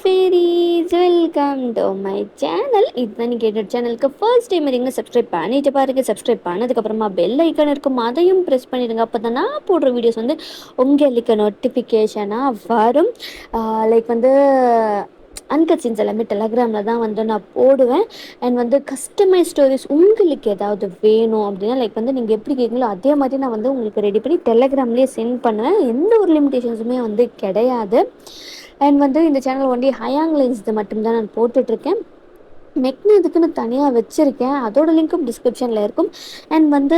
ஃபேரீஸ் welcome to my channel. இதுதான் நீங்கள் என்னோட சேனலுக்கு ஃபர்ஸ்ட் டைம் இருந்தீங்கன்னா சப்ஸ்கிரைப் பண்ணிட்டு பாருங்கள். சப்ஸ்கிரைப் பண்ணதுக்கப்புறமா பெல் ஐக்கான் இருக்கும், அதையும் ப்ரெஸ் பண்ணிடுங்க. அப்போ தான் நான் போடுற வீடியோஸ் உங்களுக்கு நோட்டிஃபிகேஷனாக வரும். லைக் அன்கட் சீன்ஸ் எல்லாமே டெலகிராமில் தான் நான் போடுவேன். அண்ட் கஸ்டமைஸ் ஸ்டோரிஸ் உங்களுக்கு ஏதாவது வேணும் அப்படின்னா நீங்கள் எப்படி கேட்குங்களோ அதே மாதிரி நான் உங்களுக்கு ரெடி பண்ணி டெலகிராம்லேயே சென்ட் பண்ணுவேன். எந்த ஒரு லிமிடேஷன்ஸுமே கிடையாது. அண்ட் இந்த சேனல் ஒன்லி ஹயாங் லைன்ஸ் இது மட்டும்தான் நான் போட்டுட்ருக்கேன். மெக்னு இதுக்குன்னு தனியாக வச்சுருக்கேன், அதோட லிங்க்கும் டிஸ்கிரிப்ஷனில் இருக்கும். அண்ட்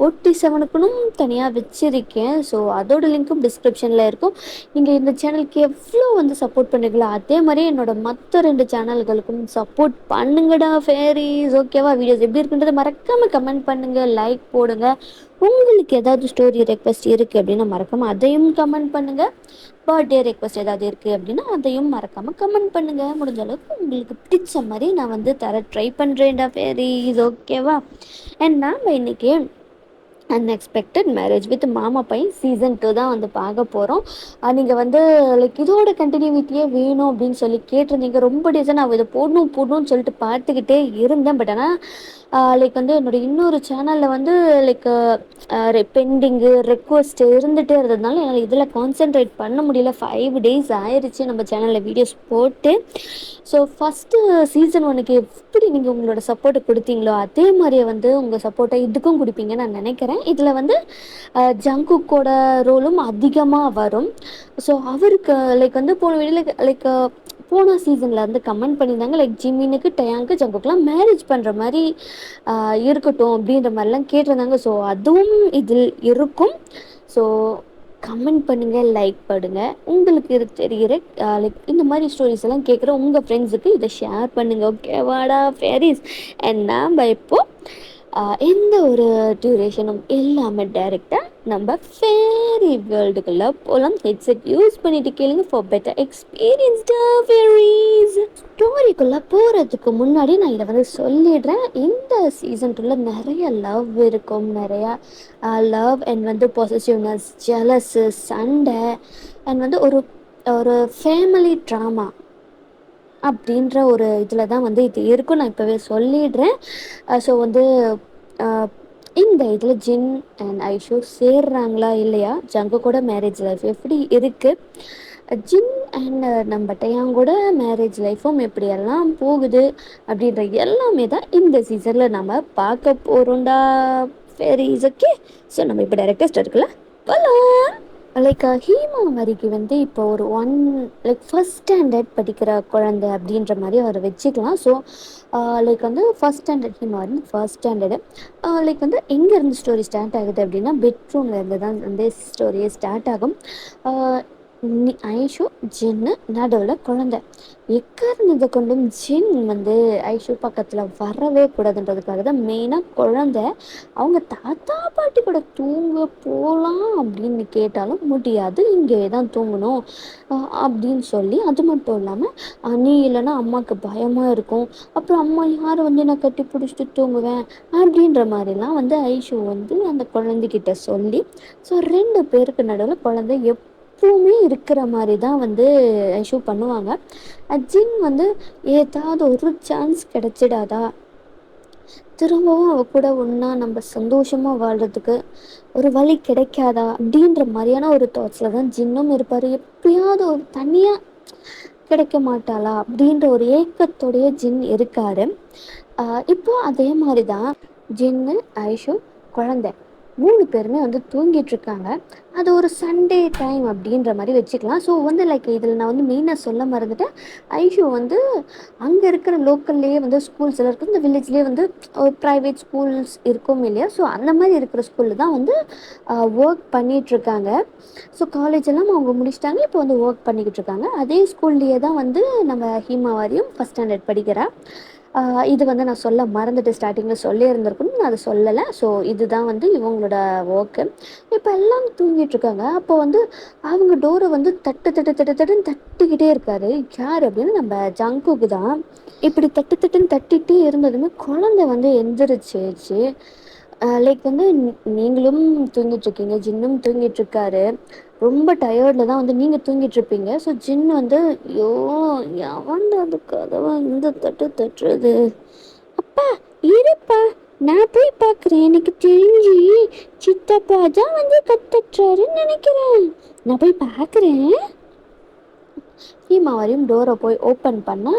OT7க்குன்னு தனியாக வச்சுருக்கேன், ஸோ அதோட லிங்க்கும் டிஸ்கிரிப்ஷனில் இருக்கும். நீங்கள் இந்த சேனலுக்கு எவ்வளோ சப்போர்ட் பண்ணுறீங்களோ அதே மாதிரி என்னோடய மற்ற 2 சேனல்களுக்கும் சப்போர்ட் பண்ணுங்கடா ஃபேரீஸ். ஓகேவா? வீடியோஸ் எப்படி இருக்குன்றது மறக்காமல் கமெண்ட் பண்ணுங்கள், லைக் போடுங்க. உங்களுக்கு ஏதாவது ஸ்டோரி ரெக்வெஸ்ட் இருக்குது அப்படின்னா மறக்காமல் அதையும் கமெண்ட் பண்ணுங்கள். பர்த்டே ரெக்வஸ்ட் ஏதாவது இருக்குது அப்படின்னா அதையும் மறக்காமல் கமெண்ட் பண்ணுங்கள். முடிஞ்ச அளவுக்கு உங்களுக்கு பிடிச்ச மாதிரி நான் தர ட்ரை பண்ணுறேன்டா ஃபேரீஸ். ஓகேவா? அண்ட் நாம் இன்றைக்கி அன்எக்ஸ்பெக்டட் மேரேஜ் வித் மாமா பையன் சீசன் 2 தான் பார்க்க போகிறோம். நீங்கள் லைக் இதோட கண்டினியூட்டியே வேணும் அப்படின்னு சொல்லி கேட்டிருந்தீங்க. ரொம்ப டேஸாக நான் இதை போடணும்னு சொல்லிட்டு பார்த்துக்கிட்டே இருந்தேன். பட் ஆனால் லைக் என்னோடய இன்னொரு சேனலில் லைக் பெண்டிங்கு ரெக்வஸ்ட்டு இருந்துகிட்டே இருந்ததுனால என்னால் இதில் கான்சென்ட்ரேட் பண்ண முடியல. 5 days ஆயிடுச்சு நம்ம சேனலில் வீடியோஸ் போட்டு. ஸோ ஃபஸ்ட்டு சீசன் 1க்கு எப்படி நீங்கள் உங்களோட சப்போர்ட்டை கொடுத்தீங்களோ அதே மாதிரியே உங்கள் சப்போர்ட்டை இதுக்கும் கொடுப்பீங்கன்னு நான் நினைக்கிறேன். இதில் ஜங்குக்கோட ரோலும் அதிகமாக வரும். ஸோ அவருக்கு லைக் போன வீடியோவில் லைக் போன சீசனில் கமெண்ட் பண்ணியிருந்தாங்க, லைக் ஜிமினுக்கு டயாங்க்கு ஜங்குக்கெலாம் மேரேஜ் பண்ணுற மாதிரி இருக்கட்டும் அப்படின்ற மாதிரிலாம் கேட்டிருந்தாங்க. ஸோ அதுவும் இதில் இருக்கும். ஸோ கமெண்ட் பண்ணுங்கள், லைக் பண்ணுங்க. உங்களுக்கு தெரிகிற லைக் இந்த மாதிரி ஸ்டோரிஸ் எல்லாம் கேட்குற உங்கள் ஃப்ரெண்ட்ஸுக்கு இதை ஷேர் பண்ணுங்கள். ஓகேவாடா ஃபேரீஸ்? அண்ட் நாம் இப்போது எந்த ஒரு டியூரேஷனும் இல்லாமல் டைரெக்டாக நம்ம ஃபேரி வேர்ல்டுக்குள்ளே போகலாம். ஹெட்செட் யூஸ் பண்ணிட்டு கேளுங்க ஃபார் பெட்டர் எக்ஸ்பீரியன்ஸ் ஃபேரீஸ். ஸ்டோரிக்குள்ளே போகிறதுக்கு முன்னாடி நான் இதை சொல்லிடுறேன். இந்த சீசன் 2ல நிறைய லவ் இருக்கும், நிறையா லவ் அண்ட் பொசசிவ்னஸ், ஜெலஸு, சண்டை அண்ட் ஒரு ஒரு ஃபேமிலி ட்ராமா அப்படின்ற ஒரு இதில் தான் இது இருக்கும். நான் இப்போவே சொல்லிடுறேன். ஸோ இந்த இதில் ஜின் அண்ட் ஐஷு சேர்றாங்களா இல்லையா, ஜங்குக்கோட மேரேஜ் லைஃப் எப்படி இருக்குது, ஜின் அண்ட் நம்ம டயாங்கோட மேரேஜ் லைஃப்பும் எப்படியெல்லாம் போகுது அப்படின்ற எல்லாமே தான் இந்த சீசனில் நம்ம பார்க்க போகிறோம்டா ஃபேரீஸ். ஓகே, ஸோ நம்ம இப்போ டைரக்டாக ஸ்டார்ட்ல போகலாம். லைக் ஹீமா வரிக்கு இப்போ ஒரு லைக் ஃபஸ்ட் ஸ்டாண்டர்ட் படிக்கிற குழந்தை அப்படின்ற மாதிரி அவரை வச்சுக்கலாம். So like first standard Hima first standard like எங்கேருந்து ஸ்டோரி ஸ்டார்ட் ஆகுது அப்படின்னா பெட்ரூமில் இருந்து தான் ஸ்டோரியே ஸ்டார்ட் ஆகும். ஐஷு ஜின்னு நடுவில் குழந்தை. எக்காரணத்தை கொண்டும் ஜின் ஐஷு பக்கத்தில் வரவே கூடாதுன்றதுக்காக தான் மெயினாக குழந்தை அவங்க தாத்தா பாட்டி கூட தூங்க போகலாம் அப்படின்னு கேட்டாலும் முடியாது, இங்கே தான் தூங்கணும் அப்படின்னு சொல்லி. அது மட்டும் இல்லாமல் நீ இல்லைன்னா அம்மாவுக்கு பயமாக இருக்கும், அப்புறம் அம்மா யாரை நான் கட்டி பிடிச்சிட்டு தூங்குவேன் அப்படின்ற மாதிரிலாம் ஐஷு அந்த குழந்தைகிட்ட சொல்லி. ஸோ 2 பேருக்கு நடுவில் குழந்தை எப்பவுமே இருக்கிற மாதிரி தான் ஐஷு பண்ணுவாங்க. ஜின் ஏதாவது ஒரு சான்ஸ் கிடைச்சிடாதா, திரும்பவும் அவ கூட ஒன்றா நம்ம சந்தோஷமாக வாழ்கிறதுக்கு ஒரு வழி கிடைக்காதா அப்படின்ற மாதிரியான ஒரு தாட்ஸில் தான் ஜின்னும் இருப்பார். எப்படியாவது ஒரு தனியாக கிடைக்க மாட்டாளா அப்படின்ற ஒரு ஏக்கத்தோடைய ஜின் இருக்கார். இப்போது அதே மாதிரி தான் ஜின்னு ஐஷு குழந்தை 3 பேருமே தூங்கிட்டுருக்காங்க. அது ஒரு சண்டே டைம் அப்படின்ற மாதிரி வச்சுக்கலாம். ஸோ லைக் இதில் நான் மெயினாக சொல்ல மறந்துட்டேன். ஐஷு அங்கே இருக்கிற லோக்கல்லையே ஸ்கூல்ஸ் எல்லாம் இருக்குது. இந்த வில்லேஜ்லேயே ஒரு ப்ரைவேட் ஸ்கூல்ஸ் இருக்கும் இல்லையா, ஸோ அந்த மாதிரி இருக்கிற ஸ்கூலில் தான் ஒர்க் பண்ணிகிட்ருக்காங்க. ஸோ காலேஜ் எல்லாம் அவங்க முடிச்சிட்டாங்க, இப்போ ஒர்க் பண்ணிக்கிட்டு இருக்காங்க. அதே ஸ்கூல்லையே தான் நம்ம ஹீமாவாரியும் ஃபஸ்ட் ஸ்டாண்டர்ட் படிக்கிறா. இது நான் சொல்ல மறந்துட்டு ஸ்டார்டிங்கில் சொல்லி இருந்திருக்கணும், நான் அதை சொல்லலை. ஸோ இதுதான் இவங்களோட ஒர்க்கு. இப்போ எல்லாம் தூங்கிட்டுருக்காங்க. அப்போ அவங்க டோரை தட்டுன்னு தட்டிக்கிட்டே இருக்காரு. யார் அப்படின்னு நம்ம ஜங்குக்கு தான். இப்படி தட்டுன்னு தட்டிகிட்டே இருந்ததுமே குழந்தை எந்திரிச்சிச்சு. லைக் நீங்களும் தூங்கிட்டுருக்கீங்க, ஜின்னும் தூங்கிட்டுருக்காரு. ரொம்ப டயர்ட்ல தான் வந்து நீங்க தூங்கிட்டு இருப்பீங்க. ஸோ ஜின் வந்து ஐயோ எவன்டா அந்த கதவை இந்த தட்டு தட்டுறது, அப்பா இருப்பா நான் போய் பார்க்குறேன், எனக்கு தெரிஞ்சு சித்தப்பா தான் வந்து கத்துறாருன்னு நினைக்கிறேன், நான் போய் பார்க்குறேன். ஹீமா வரையும் டோரை போய் ஓப்பன் பண்ணா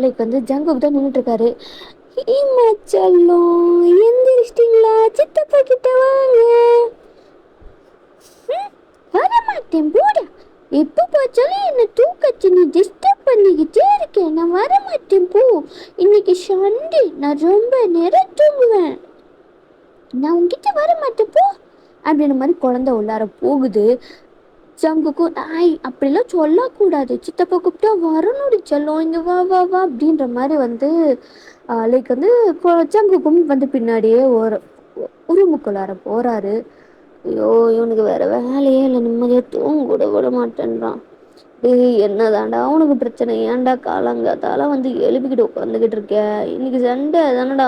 லைக் வந்து ஜங்குக் தான் நின்றுட்டு இருக்காரு. ஹீமா செல்லம் எந்திரிச்சிட்டிங்களா, சித்தப்பா கிட்ட வாங்க. வரமாட்டேன் போடா, எப்போ பார்த்தாலும் என்ன தூக்கத்தை நீ டிஸ்டர்ப் பண்ணிக்கிட்டே இருக்கேன், நான் வரமாட்டேன் போ, இன்னைக்கு சண்டே நான் ரொம்ப நேரம் தூங்குவேன், நான் உங்ககிட்ட வரமாட்டேன் போ அப்படின்ற மாதிரி குழந்தை உள்ளார போகுது. ஜங்குக்கும் ஆய் அப்படிலாம் சொல்லக்கூடாது, சித்தப்பா கூப்பிட்டா வரணுடி செல்லம், இங்கே வா வா வா அப்படின்ற மாதிரி வந்து லைக் வந்து ஜங்குக்கும் வந்து பின்னாடியே உருமுக்குள்ளார போகிறாரு. ஐயோ இவனுக்கு வேற வேலையே இல்லை, நிம்மதியாக தூங்க கூட விட மாட்டேன்றான். டேய் என்னதாண்டா உனக்கு பிரச்சனை, ஏன்டா காலங்காத்தால வந்து எழுப்பிக்கிட்டு உட்காந்துக்கிட்டு இருக்க, இன்னைக்கு சண்டே தானடா,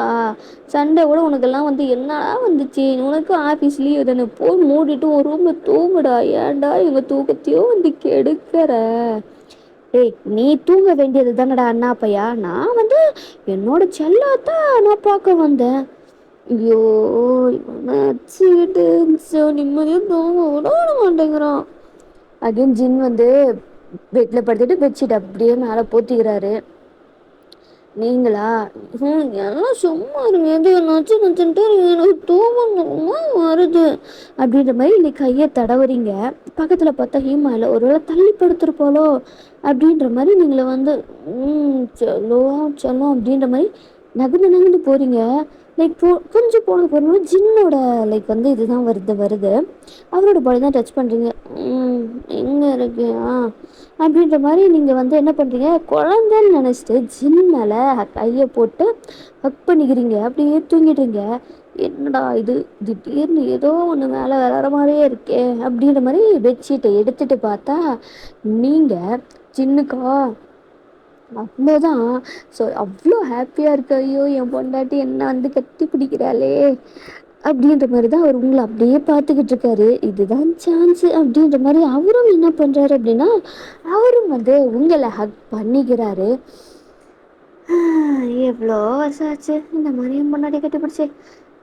சண்டே கூட உனக்கெல்லாம் வந்து என்னடா வந்துச்சு, உனக்கு ஆஃபீஸ் லீவ் தானே, போய் மூடிட்டு ஒரு ரூம்ல தூங்குடா, ஏன்டா எங்கள் தூக்கத்தையும் வந்து கெடுக்கிற. ஏய் நீ தூங்க வேண்டியது தானடா அண்ணா பையா, நான் வந்து என்னோட செல்லாத்தான் நான் பார்க்க வந்தேன். ஐயோ இவனாச்சுக்கிட்டு நிம்மதியாக தூங்க விட மாட்டேங்கிறான். அகைன் ஜின் வந்து பெட்டில் படுத்துட்டு பெட்ஷீட் அப்படியே மேலே போத்திக்கிறாரு. நீங்களா எல்லாம் சும்மா இருங்க, எது நச்சு நச்சுன்ட்டு எனக்கு தூங்கணுமா வருது அப்படின்ற மாதிரி இன்னைக்கு கையை தடவுறீங்க. பக்கத்தில் பார்த்தா ஹீமா இல்லை, ஒருவேளை தள்ளி படுத்துருப்போலோ அப்படின்ற மாதிரி நீங்களை வந்து செல்லம் செல்லம் அப்படின்ற மாதிரி நகர்ந்து நகர்ந்து போகிறீங்க. லைக் கொஞ்சம் போனதுக்கு ஒரு ஜின்னோட லைக் வந்து இதுதான் வருது அவரோட பாடி தான் டச் பண்ணுறீங்க. எங்கே இருக்கு அப்படின்ற மாதிரி நீங்கள் வந்து என்ன பண்ணுறீங்க, குழந்தைன்னு நினச்சிட்டு ஜின் மேலே கையை போட்டு ஹக் பண்ணிக்கிறீங்க, அப்படியே தூங்கிடுறீங்க. என்னடா இது திடீர்னு ஏதோ ஒன்று மேலே வர மாதிரியே இருக்கே அப்படின்ற மாதிரி பெட்ஷீட்டை எடுத்துகிட்டு பார்த்தா நீங்கள் சின்னுக்கா அவ்வளோதான். ஸோ அவ்வளோ ஹாப்பியாக இருக்கு, ஐயோ என் பொண்டாட்டி என்ன வந்து கட்டி பிடிக்கிறாளே அப்படின்ற மாதிரி தான் அவர் உங்களை அப்படியே பார்த்துக்கிட்டு இருக்காரு. இதுதான் சான்ஸு அப்படின்ற மாதிரி அவரும் என்ன பண்ணுறாரு அப்படின்னா அவரும் வந்து உங்களை ஹக் பண்ணிக்கிறாரு. எவ்வளோ வருஷம் ஆச்சு இந்த மாதிரி என் பொண்டாட்டி கட்டி பிடிச்சி,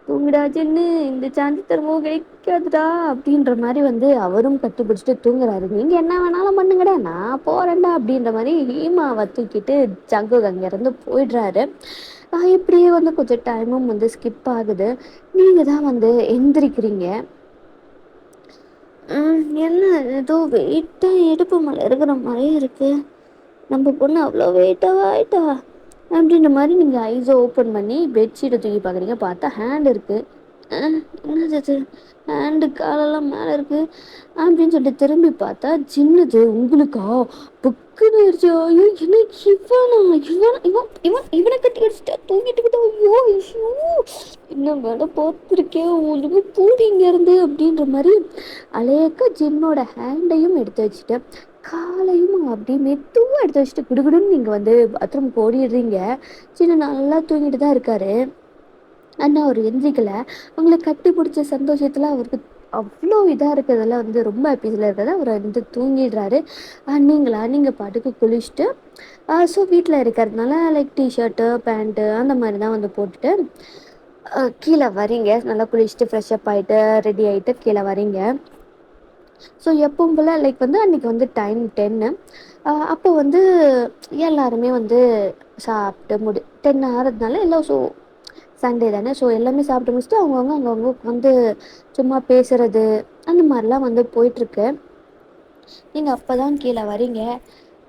தூங்கிடாச்சுன்னு இந்த சான்ஸ் திரும்பவும் கிடைக்காதுடா அப்படின்ற மாதிரி வந்து அவரும் கட்டிப்பிடிச்சிட்டு தூங்குறாரு. நீங்கள் என்ன வேணாலும் பண்ணுங்கடா நான் போகிறேன்டா அப்படின்ற மாதிரி ஹீமாவை தூக்கிட்டு ஜங்கு அங்கேருந்து போயிடுறாரு. இப்படியே வந்து கொஞ்சம் டைமும் வந்து ஸ்கிப் ஆகுது. நீங்கள் தான் வந்து எந்திரிக்கிறீங்க. என்ன ஏதோ வெயிட்டாக இடுப்பு மேலே இருக்கிற மாதிரியே இருக்குது, நம்ம பொண்ணு அவ்வளோ வெயிட்டாக ஆயிட்டா அப்படின்ற மாதிரி நீங்கள் ஐஸை ஓப்பன் பண்ணி பெட்ஷீட்டை தூக்கி பார்க்குறீங்க. பார்த்தா ஹேண்ட் இருக்குது. என்னது ஹேண்டு காலெல்லாம் மேலே இருக்குது அப்படின்னு சொல்லிட்டு திரும்பி பார்த்தா சின்னது உங்களுக்கா புக்குன்னு ஆயிடுச்சு. ஐயோ என்ன இவனை கட்டி அடிச்சுட்டா தூங்கிட்டு ஐயோ ஐயோ இன்னும் வேலை பார்த்துருக்கேன் உங்களுக்கு பூடி இங்கேருந்து அப்படின்ற மாதிரி அலேக்க ஜின்னோட ஹேண்டையும் எடுத்து வச்சுட்டு காலையும் அப்படியே மெத்துவும் எடுத்து வச்சுட்டு குடுகுடுன்னு நீங்கள் வந்து பாத்ரூம் ஓடிடுறீங்க. சின்ன நல்லா தூங்கிட்டு தான் இருக்காரு. அண்ணா அவர் எந்திரிக்கலை. அவங்கள கட்டி பிடிச்ச சந்தோஷத்தில் அவருக்கு அவ்வளோ இதாக இருக்கிறதெல்லாம் வந்து ரொம்ப ஹாப்பிஸில் இருக்கிறத அவர் வந்து தூங்கிடுறாரு. நீங்கள் பாட்டுக்கு குளிச்சுட்டு ஸோ வீட்டில் இருக்கிறதுனால லைக் டிஷர்ட்டு பேண்ட்டு அந்த மாதிரி தான் வந்து போட்டுட்டு கீழே வரீங்க. நல்லா குளிச்சுட்டு ஃப்ரெஷ்அப் ஆகிட்டு ரெடி ஆகிட்டு கீழே வரீங்க. ஸோ எப்பவும் போல் லைக் வந்து அன்றைக்கி வந்து டைம் 10 அப்போ வந்து எல்லாருமே வந்து சாப்பிட்டு 10 ஆகிறதுனால எல்லாம் ஸோ சண்டே தானே, ஸோ எல்லாமே சாப்பிட்டு முடிச்சுட்டு அவங்கவுங்க வந்து சும்மா பேசுகிறது அந்த மாதிரிலாம் வந்து போயிட்டுருக்கு. நீங்கள் அப்போ தான் கீழே வரீங்க.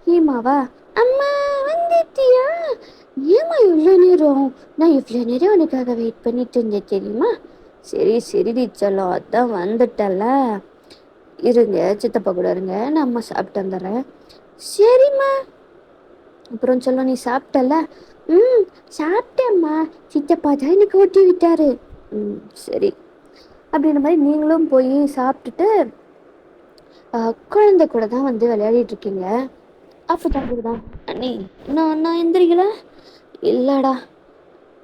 ஹீமாவா அம்மா வந்துட்டியா, ஏம்மா இவ்வளோ நேரம், நான் இவ்வளோ நேரம் உனக்காக வெயிட் பண்ணிட்டு இருந்தேன் தெரியுமா. சரிடி செல்லம் அதான் வந்துட்டல, இருங்க சித்தப்பா கூட இருங்க நான் அம்மா சாப்பிட்டு வந்துடுறேன். சரிம்மா. அப்புறம் செல்லம் நீ சாப்பிட்டல. சாப்பிட்டேம்மா, சித்தப்பா தான் எனக்கு ஊட்டி விட்டாரு. சரி அப்படின்ற மாதிரி நீங்களும் போய் சாப்பிட்டுட்டு குழந்தை கூட தான் வந்து விளையாடிட்டு இருக்கீங்க. அப்போ தான் அண்ணி நான் எந்திரிக்கல. இல்லைடா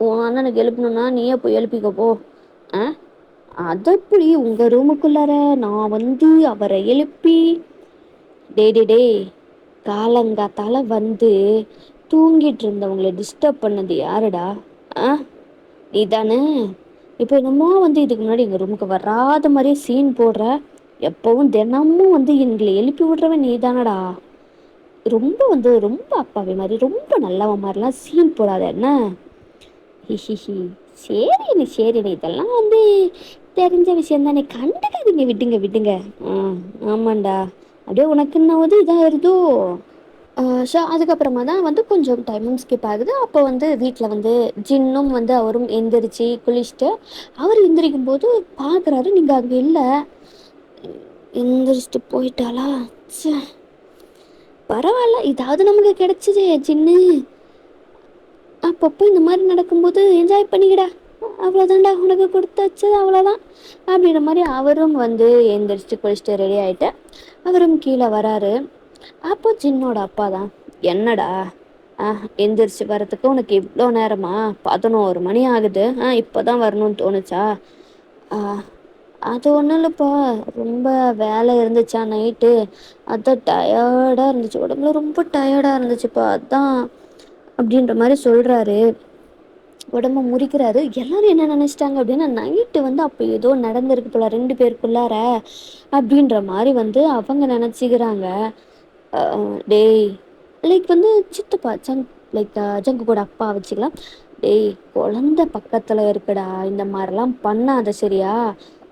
உன் அண்ணனுக்கு எழுப்பணுன்னா நீயே போய் எழுப்பிக்க போ. அதெப்படி உங்க ரூமுக்குள்ளார நான் வந்து அவரை எழுப்பி, டேய் காலங்காத்தால வந்து தூங்கிட்டு இருந்தவங்கள டிஸ்டர்ப் பண்ணது யாருடா? ஆ நீதானே? இப்போ என்னமோ வந்து இதுக்கு முன்னாடி எங்கள் ரூமுக்கு வராத மாதிரியே சீன் போடுற. எப்பவும் தினமும் வந்து எங்களை எழுப்பி விடுறவன் நீதானடா. ரொம்ப அப்பாவி மாதிரி, ரொம்ப நல்லவன் மாதிரிலாம் சீன் போடாத என்ன? ஹிஹிஹி. சரிண்ணே, இதெல்லாம் வந்து தெரிஞ்ச விஷயம் தானே, கண்டுக்காதீங்க, விட்டுங்க விட்டுங்க. ஆமாண்டா, அப்படியே உனக்குன்னாவது இதாகிருதோ. ஸோ அதுக்கப்புறமா தான் வந்து கொஞ்சம் டைமும் ஸ்கிப் ஆகுது. அப்போ வந்து வீட்டில் வந்து ஜின்னும் வந்து அவரும் எந்திரிச்சு குளிச்சுட்டு அவர் எந்திரிக்கும் போது பார்க்குறாரு, நீங்கள் அங்கே இல்லை. எந்திரிச்சிட்டு போயிட்டாளா? ச்சே, பரவாயில்ல, இதாவது நமக்கு கிடைச்சிது ஜின்னு. அப்பப்போ இந்த மாதிரி நடக்கும்போது என்ஜாய் பண்ணிக்கிடா, அவ்வளோதான்டா, உனக்கு கொடுத்தாச்சு அவ்வளோதான் அப்படின்ற மாதிரி அவரும் வந்து எந்திரிச்சிட்டு குளிச்சுட்டு ரெடி ஆகிட்டு அவரும் கீழே வராரு. அப்போ ஜின்னோட அப்பா தான், என்னடா எந்திரிச்சு வர்றதுக்கு உனக்கு இவ்வளோ நேரமா? 11 மணி ஆகுது. இப்போ தான் வரணும்னு தோணுச்சா? அது ஒன்றும் இல்லைப்பா, ரொம்ப வேலை இருந்துச்சா நைட்டு, அதான் டயர்டாக இருந்துச்சு, உடம்புல ரொம்ப டயர்டாக இருந்துச்சுப்பா, அதான் அப்படின்ற மாதிரி சொல்கிறாரு. உடம்ப முறிக்கிறாரு. எல்லாரும் என்ன நினச்சிட்டாங்க அப்படின்னா, நைட்டு வந்து அப்போ ஏதோ நடந்திருக்கு போல 2 பேருக்குள்ளார அப்படின்ற மாதிரி வந்து அவங்க நினச்சிக்கிறாங்க. டேய் லைக் வந்து சித்தப்பா ஜங்கு கூட அப்பா வச்சுக்கலாம். டேய், குழந்த பக்கத்தில் இருக்குடா, இந்த மாதிரிலாம் பண்ணாத சரியா?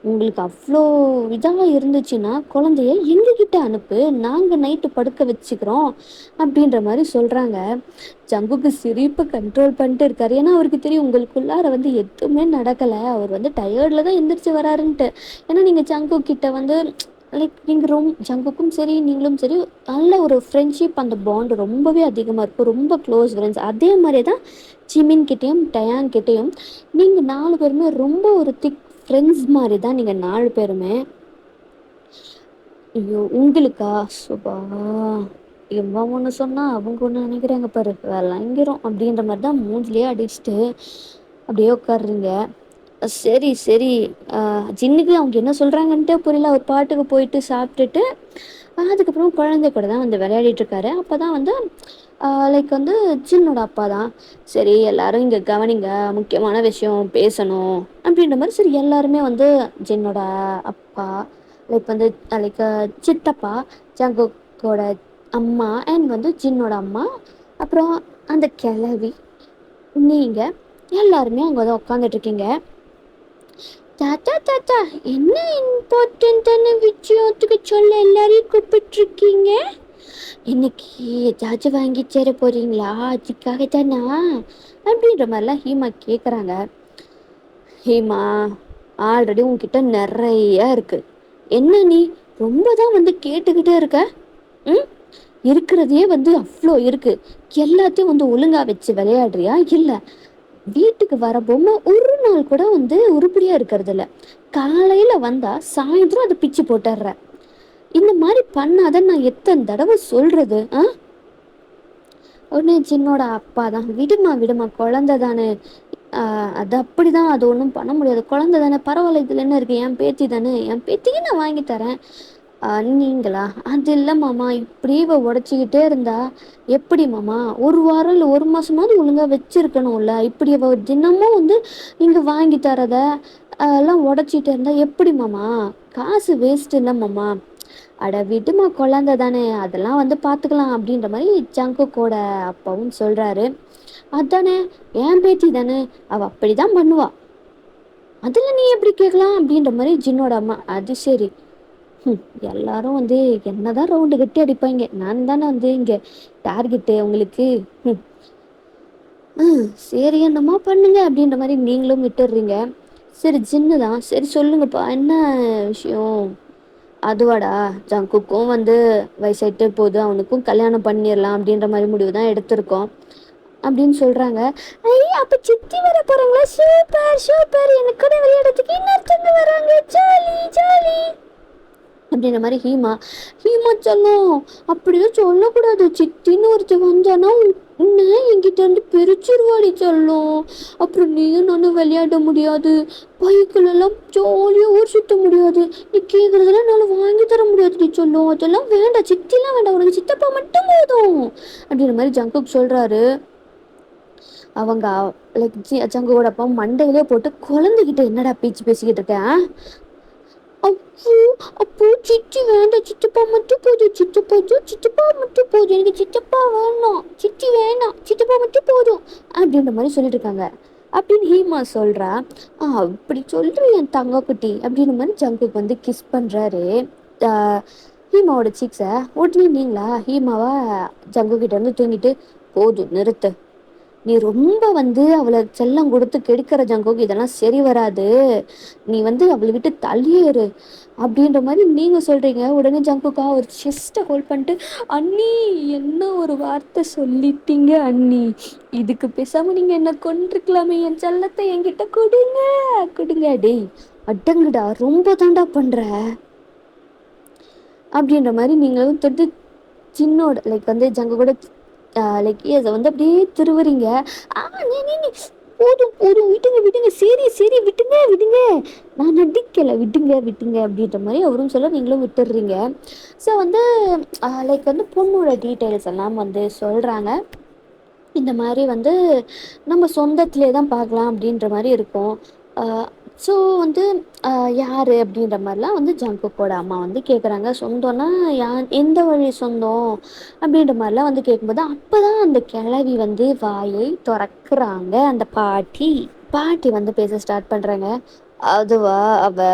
உங்களுக்கு அவ்வளோ இதாக இருந்துச்சுன்னா குழந்தைய எங்ககிட்ட அனுப்பு, நாங்கள் நைட்டு படுக்க வச்சுக்கிறோம் அப்படின்ற மாதிரி சொல்கிறாங்க. ஜங்குக்கு சிரிப்பை கண்ட்ரோல் பண்ணிட்டு இருக்காரு. ஏன்னா அவருக்கு தெரியும் உங்களுக்குள்ளார வந்து எதுவுமே நடக்கலை, அவர் வந்து டயர்டில் தான் எந்திரிச்சு வராருன்ட்டு. ஏன்னா நீங்கள் ஜங்கு கிட்ட வந்து லைக் நீங்கள் ஜங்குக்கும் சரி நீங்களும் சரி நல்ல ஒரு ஃப்ரெண்ட்ஷிப், அந்த பாண்டு ரொம்பவே அதிகமாக இருக்கும், ரொம்ப க்ளோஸ் ஃப்ரெண்ட்ஸ். அதே மாதிரி தான் ஜிமின் கிட்டேயும் டயான் கிட்டேயும் நீங்கள் 4 பேருமே ரொம்ப ஒரு திக் ஃப்ரெண்ட்ஸ் மாதிரி தான் நீங்கள் 4 பேருமே. ஐயோ உங்களுக்கா? சுபா, இவன் ஒன்று சொன்னால் அவங்க ஒன்று நினைக்கிறாங்க பாரு, விளங்கிறோம் அப்படின்ற மாதிரி தான் மூஞ்சிலேயே அடிச்சுட்டு அப்படியே உட்காடுறீங்க. சரி சரி, ஜின்னுக்கு அவங்க என்ன சொல்கிறாங்கன்ட்டு புரியல. அவர் பாட்டுக்கு போயிட்டு சாப்பிட்டுட்டு அதுக்கப்புறம் குழந்தை கூட தான் வந்து விளையாடிட்டுருக்காரு. அப்போ தான் வந்து லைக் வந்து ஜின்னோட அப்பா தான், சரி எல்லாரும் இங்கே கவனிங்க, முக்கியமான விஷயம் பேசணும் அப்படின்ற மாதிரி. சரி எல்லாருமே வந்து ஜின்னோட அப்பா லைக் வந்து லைக் சித்தப்பா, ஜங்குக்கோட அம்மா அண்ட் வந்து ஜின்னோட அம்மா, அப்புறம் அந்த கிளவி, நீங்கள் எல்லாருமே அங்கே தான் உட்காந்துட்ருக்கீங்க. தாத்தா தாத்தா, என்ன இம்பார்ட்டண்ட்டான விஷயத்துக்கு சொல்ல எல்லாரையும் கூப்பிட்டுருக்கீங்க? இன்னைக்கு ஏதாச்சும் வாங்கி சேர போறீங்களா? அதுக்காக தானா அப்படின்ற மாதிரிலாம் ஹீமா கேட்குறாங்க. ஹீமா, ஆல்ரெடி உன்கிட்ட நிறைய இருக்கு, என்ன நீ ரொம்ப தான் வந்து கேட்டுக்கிட்டே இருக்க? இருக்கிறதையே வந்து அவ்வளோ இருக்கு, எல்லாத்தையும் வந்து ஒழுங்கா வச்சு விளையாடுறியா? இல்லை, வீட்டுக்கு வர பொம்மை ஒரு நாள் கூட வந்து உருப்படியா இருக்கிறது இல்லை, காலையில வந்தா சாயந்தரம் அதை பிச்சு போட்டுடுற. இந்த மாதிரி பண்ணாத நான் எத்தனை தடவை சொல்றது? உடனே சின்னோட அப்பா தான், விடுமா குழந்தை தானே, அது அப்படிதான், அது ஒன்றும் பண்ண முடியாது, குழந்தை தானே, பரவாயில்ல, இதில் என்ன இருக்குது, என் பேத்தி தானே, என் பேத்திக்கு நான் வாங்கி தரேன். நீங்களா? அது இல்லை மாமா, இப்படி இவ உடச்சிக்கிட்டே இருந்தா எப்படி மாமா? ஒரு வாரம் இல்லை ஒரு மாதமாவது ஒழுங்காக வச்சுருக்கணும்ல, இப்படி இவ தினமும் வந்து நீங்கள் வாங்கி தரத எல்லாம் உடச்சிட்டு இருந்தா எப்படி மாமா? காசு வேஸ்ட் இல்லை மாமா. அட விடுமா, குழந்தை தானே, அதெல்லாம் வந்து பார்த்துக்கலாம் அப்படின்ற மாதிரி ஜங்குக்கோட அப்பாவும் சொல்கிறாரு. அதானே, என் பேத்தி தானே, அவள் அப்படி தான் பண்ணுவா, அதில் நீ எப்படி கேட்கலாம் அப்படின்ற மாதிரி ஜின்னோட அம்மா. அது சரி, எல்லாரும் வந்து என்னதான் ரவுண்டு கட்டி அடிப்பாங்க, நான் தானே வந்து இங்கே டார்கெட்டு உங்களுக்கு. சரி என்னம்மா பண்ணுங்க அப்படின்ற மாதிரி நீங்களும் விட்டுடுறீங்க. சரி ஜின்னு தான், சரி சொல்லுங்கப்பா என்ன விஷயம்? அதுவாடா, ஜங்குக்கும் வந்து வயசாயிட்டே போகுது, அவனுக்கும் கல்யாணம் பண்ணிடலாம் அப்படின்ற மாதிரி முடிவு தான் எடுத்திருக்கோம் அப்படின்னு சொல்கிறாங்க. ஐயா, அப்போ சித்தி வர போகிறாங்களா? சூப்பர் சூப்பர், எனக்கு கூட விளையாடுறதுக்கு இன்னொருத்தவங்க வராங்க, ஜாலி ஜாலி. அப்படின்ற மாதிரி ஹீமா செல்லம் அப்படிதான் சொல்லக்கூடாது. சித்தின்னு ஒருத்தி வந்தானா உன்னை என்கிட்ட இருந்து பிரிச்சிருவாடி செல்லம். அப்புறம் நீயும் நானும் விளையாட முடியாது, பைக்குல எல்லாம் ஜாலியா ஊர் சுத்த முடியாது, நீ கேக்குறதெல்லாம் என்னால வாங்கி தர முடியாது சொல்லும். அதெல்லாம் வேண்டாம், சித்திலாம் வேண்டாம், உனக்கு சித்தப்பா மட்டும் போதும் அப்படின்ற மாதிரி ஜங்குக் சொல்றாரு. அவங்க லைக் ஜங்குவோட அப்பா மண்டையிலே போட்டு குழந்தைகிட்ட என்னடா பேச்சு பேசிக்கிட்டு இருக்கேன். அப்போ அப்போ சித்தி வேண்டாம், சித்தப்பா மட்டும் போதும், சித்தப்பா மட்டும் போதும், எனக்கு சித்தப்பா வேணாம், சித்தி வேணாம், சித்தப்பா மட்டும் போதும் அப்படின்ற மாதிரி சொல்லிட்டு இருக்காங்க. அப்படின்னு ஹீமா சொல்றா. அப்படி சொல்ற என் தங்க குட்டி அப்படின்ற மாதிரி ஜங்குக்கு வந்து கிஸ் பண்றாரு ஹீமாவோட சீக்ஸை. உடனே நீங்களா ஹீமாவா ஜங்கு கிட்ட இருந்து தூங்கிட்டு போதும் நிறுத்து, நீ ரொம்ப வந்து அவளை செல்லம் கொடுத்து கெடுக்கிற ஜங்கோக்கு, இதெல்லாம் சரி வராது, நீ வந்து அவளை விட்டு தள்ளியேறு அப்படின்ற மாதிரி நீங்க சொல்றீங்க. உடனே ஜங்குக்கா ஒரு செஸ்ட்டை ஹோல்ட் பண்ணிட்டு, அண்ணி என்ன ஒரு வார்த்தை சொல்லிட்டீங்க அண்ணி, இதுக்கு பேசாம நீங்க என்ன கொண்டிருக்கலாமே, என் செல்லத்தை என்கிட்ட கொடுங்க கொடுங்க. டேய் அடங்குடா, ரொம்ப தாண்டா பண்ற அப்படின்ற மாதிரி நீங்களும் தொட்டு சின்னோட லைக் வந்து ஜங்கு கூட லைக் அதை வந்து அப்படியே திருவுறீங்க. நீ போதும் போதும், விடுங்க விடுங்க, சரி சரி விட்டுங்க விடுங்க, நான் நடிக்கலை, விட்டுங்க விட்டுங்க அப்படின்ற மாதிரி அவரும் சொல்ல நீங்களும் விட்டுடுறீங்க. ஸோ வந்து லைக் வந்து பொண்ணோட டீட்டெயில்ஸ் எல்லாம் வந்து சொல்கிறாங்க. இந்த மாதிரி வந்து நம்ம சொந்தத்திலே தான் பார்க்கலாம் அப்படின்ற மாதிரி இருக்கும். ஸோ வந்து யார் அப்படின்ற மாதிரிலாம் வந்து ஜங்குக்கோட அம்மா வந்து கேட்குறாங்க. சொந்தம்னா யார், எந்த வழி சொந்தம் அப்படின்ற மாதிரிலாம் வந்து கேட்கும்போது அப்போ தான் அந்த கிழவி வந்து வாயை திறக்கிறாங்க. அந்த பாட்டி வந்து பேச ஸ்டார்ட் பண்ணுறாங்க. அதுவா, அவ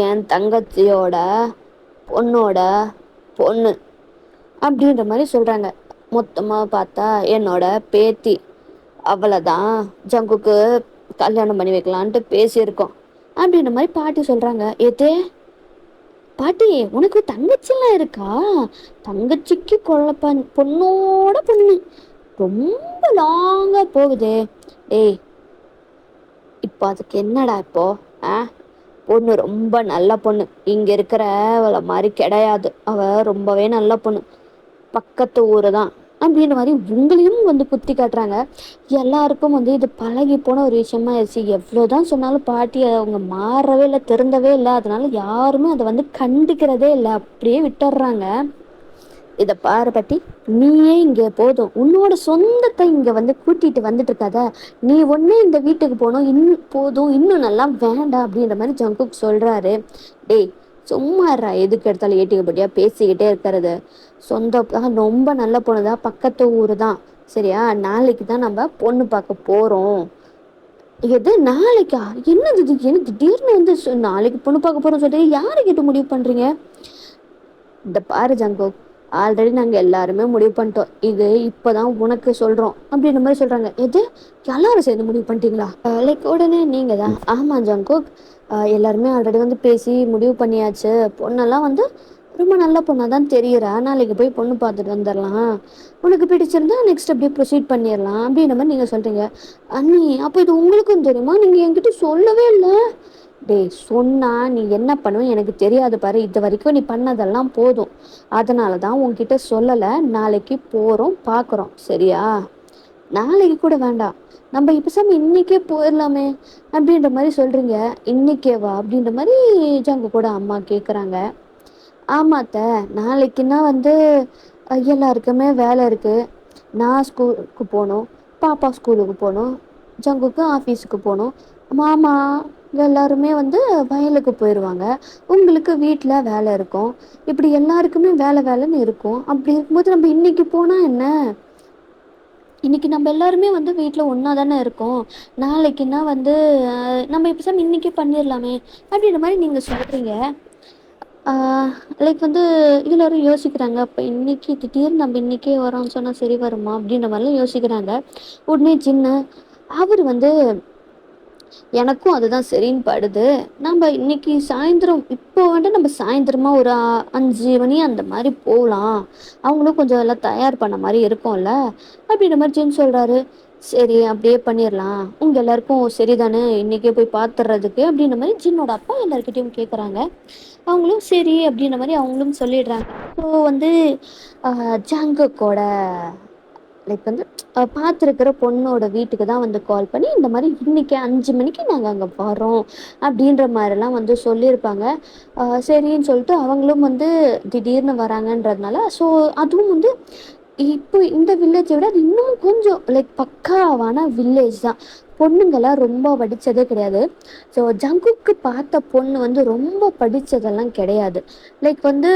என் தங்கச்சியோட பொண்ணோட பொண்ணு அப்படின்ற மாதிரி சொல்கிறாங்க. மொத்தமாக பார்த்தா என்னோட பேத்தி, அவளை தான் ஜங்குக்கு கல்யாணம் பண்ணி வைக்கலான்ட்டு பேசியிருக்கோம் அப்படின்ற மாதிரி பாட்டி சொல்கிறாங்க. ஏதே பாட்டி, உனக்கு தங்கச்சிலாம் இருக்கா? தங்கச்சிக்கு பொண்ணோட பொண்ணு ரொம்ப லாங்கா போகுது. ஏய் இப்போ அதுக்கு என்னடா இப்போ பொண்ணு ரொம்ப நல்ல பொண்ணு, இங்க இருக்கிற அவளை மாதிரி கிடையாது, அவ ரொம்பவே நல்ல பொண்ணு, பக்கத்து ஊரு தான் அப்படின்ற மாதிரி உங்களையும் வந்து குத்தி காட்டுறாங்க. எல்லாருக்கும் வந்து இது பழகி போன ஒரு விஷயமா ஆயிடுச்சு. எவ்வளோதான் சொன்னாலும் பாட்டி அவங்க மாறவே இல்லை, திருந்தவே இல்லை. அதனால யாருமே அதை வந்து கண்டுக்கிறதே இல்லை, அப்படியே விட்டுடுறாங்க. இதை பாரு பாட்டி, நீயே இங்கே போதும், உன்னோட சொந்தத்தை இங்கே வந்து கூட்டிகிட்டு வந்துட்டு இருக்காத, நீ ஒன்றே இந்த வீட்டுக்கு போகணும், இன்னும் போதும், இன்னும் நல்லா வேண்டாம் அப்படின்ற மாதிரி ஜங்குக் சொல்கிறாரு. டேய் சும்மாறா, எதுக்கு எடுத்தாலும் ஏட்டிக்கப்பட்டியா பேசிக்கிட்டே இருக்கிறது. சொந்தம் ரொம்ப நல்ல பொண்ணுதான், பக்கத்து ஊர் தான், சரியா? நாளைக்கு தான் நம்ம பொண்ணு பார்க்க போகிறோம். எது நாளைக்கா? என்னது இது, என்ன திடீர்னு வந்து நாளைக்கு பொண்ணு பார்க்க போகிறோம் சொல்லிட்டு யாரை கேட்டு முடிவு பண்ணுறீங்க? இந்த பாரு ஜங்கோக், ஆல்ரெடி நாங்கள் எல்லாருமே முடிவு பண்ணிட்டோம், இது இப்போதான் உனக்கு சொல்கிறோம் அப்படின்ற மாதிரி சொல்கிறாங்க. எது, எல்லாரும் சேர்ந்து முடிவு பண்ணிட்டீங்களா? லைக் உடனே நீங்கள் தான், ஆமாம் ஜங்கோக், எல்லாருமே ஆல்ரெடி வந்து பேசி முடிவு பண்ணியாச்சு, பொண்ணெல்லாம் வந்து ரொம்ப நல்ல பொண்ணாக தான் தெரியுறா, நாளைக்கு போய் பொண்ணு பார்த்துட்டு வந்துடலாம், உனக்கு பிடிச்சிருந்தா நெக்ஸ்ட் அப்படியே ப்ரொசீட் பண்ணிடலாம் அப்படின்ற மாதிரி நீங்கள் சொல்கிறீங்க. அண்ணி அப்போ இது உங்களுக்கும் தெரியுமா? நீங்கள் என்கிட்ட சொல்லவே இல்லை. டேய் சொன்னா நீ என்ன பண்ணுவேன் எனக்கு தெரியாது பாரு, இது வரைக்கும் நீ பண்ணதெல்லாம் போதும், அதனால தான் உன்கிட்ட சொல்லலை. நாளைக்கு போகிறோம் பார்க்குறோம், சரியா? நாளைக்கு கூட வேண்டாம், நம்ம இப்போ இன்னைக்கே போயிடலாமே அப்படின்ற மாதிரி சொல்கிறீங்க. இன்னைக்கேவா அப்படின்ற மாதிரி ஜங்கு கூட அம்மா கேட்குறாங்க. ஆமாத்த, நாளைக்குன்னா வந்து எல்லாருக்குமே வேலை இருக்குது, நான் ஸ்கூலுக்கு போகணும், பாப்பா ஸ்கூலுக்கு போகணும், ஜங்குக்கு ஆஃபீஸுக்கு போகணும், மாமா எல்லாருமே வந்து வயலுக்கு போயிடுவாங்க, உங்களுக்கு வீட்டில் வேலை இருக்கும், இப்படி எல்லாருக்குமே வேலைன்னு இருக்கும். அப்படி இருக்கும்போது நம்ம இன்னைக்கு போனால் என்ன, இன்னைக்கு நம்ம எல்லாருமே வந்து வீட்டில் ஒன்றா தானே இருக்கோம், நாளைக்குன்னா வந்து நம்ம இப்போ இன்னைக்கே பண்ணிடலாமே அப்படின்ற மாதிரி நீங்கள் சொல்கிறீங்க. லைக் வந்து எல்லோரும் யோசிக்கிறாங்க. அப்போ இன்றைக்கி திடீர்னு நம்ம இன்றைக்கே வரோம்னு சொன்னால் சரி வருமா அப்படின்ற மாதிரிலாம் யோசிக்கிறாங்க. உடனே சின்ன அவர் வந்து எனக்கும் அதுதான் சரின்னு படுது, நம்ம இன்னைக்கு சாயந்தரம் இப்போ வந்துட்டு நம்ம சாயந்தரமா ஒரு 5 மணி அந்த மாதிரி போகலாம், அவங்களும் கொஞ்சம் எல்லாம் தயார் பண்ண மாதிரி இருக்கும்ல அப்படின்ற மாதிரி ஜின் சொல்கிறாரு. சரி அப்படியே பண்ணிடலாம், உங்க எல்லாருக்கும் சரிதானே இன்னைக்கே போய் பார்த்துடுறதுக்கு அப்படின்ற மாதிரி ஜின்னோட அப்பா எல்லாருக்கிட்டையும் கேட்குறாங்க. அவங்களும் சரி அப்படின்ற மாதிரி அவங்களும் சொல்லிடுறாங்க. ஸோ வந்து ஜாங்குக்கோட லைக் வந்து பார்த்துருக்கிற பொண்ணோட வீட்டுக்கு தான் வந்து கால் பண்ணி இந்த மாதிரி இன்னைக்கு 5 மணிக்கு நாங்கள் அங்கே வரோம் அப்படின்ற மாதிரிலாம் வந்து சொல்லியிருப்பாங்க. சரின்னு சொல்லிட்டு அவங்களும் வந்து திடீர்னு வராங்கன்றதுனால ஸோ அதுவும் வந்து இப்போ இந்த வில்லேஜை விட அது இன்னும் கொஞ்சம் லைக் பக்காவான வில்லேஜ் தான். பொண்ணுங்கெல்லாம் ரொம்ப படித்ததே கிடையாது. ஸோ ஜங்குக்கு பார்த்த பொண்ணு வந்து ரொம்ப படித்ததெல்லாம் கிடையாது. லைக் வந்து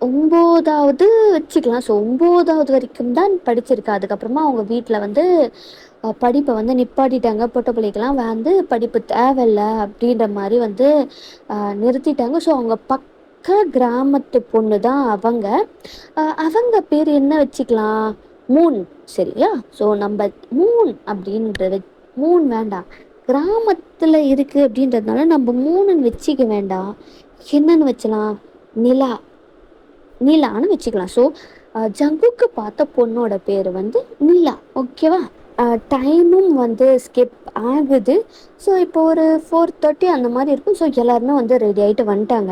9வது வச்சுக்கலாம். ஸோ 9வது வரைக்கும் தான் படிச்சிருக்கா. அதுக்கப்புறமா அவங்க வீட்டில் வந்து படிப்பை வந்து நிப்பாட்டிட்டாங்க. பொட்ட பிள்ளைக்கெல்லாம் வந்து படிப்பு தேவையில்ல அப்படின்ற மாதிரி வந்து நிறுத்திட்டாங்க. ஸோ அவங்க பக்கா கிராமத்து பொண்ணு தான் அவங்க. அவங்க பேர் என்ன வச்சுக்கலாம்? மூன். சரியா? ஸோ நம்ம மூன் அப்படின்றது மூன் வேண்டாம், கிராமத்தில் இருக்குது அப்படின்றதுனால நம்ம மூணுன்னு வச்சுக்க வேண்டாம். என்னன்னு வச்சலாம்? நிலா. நீலான்னு வச்சுக்கலாம். ஸோ ஜங்குக்கு பார்த்த பொண்ணோட பேர் வந்து நீலா. ஓகேவா? டைமும் வந்து ஸ்கிப் ஆகுது. ஸோ இப்போ ஒரு 4:30 அந்த மாதிரி இருக்கும். ஸோ எல்லாருமே வந்து ரெடி ஆகிட்டு வந்துட்டாங்க.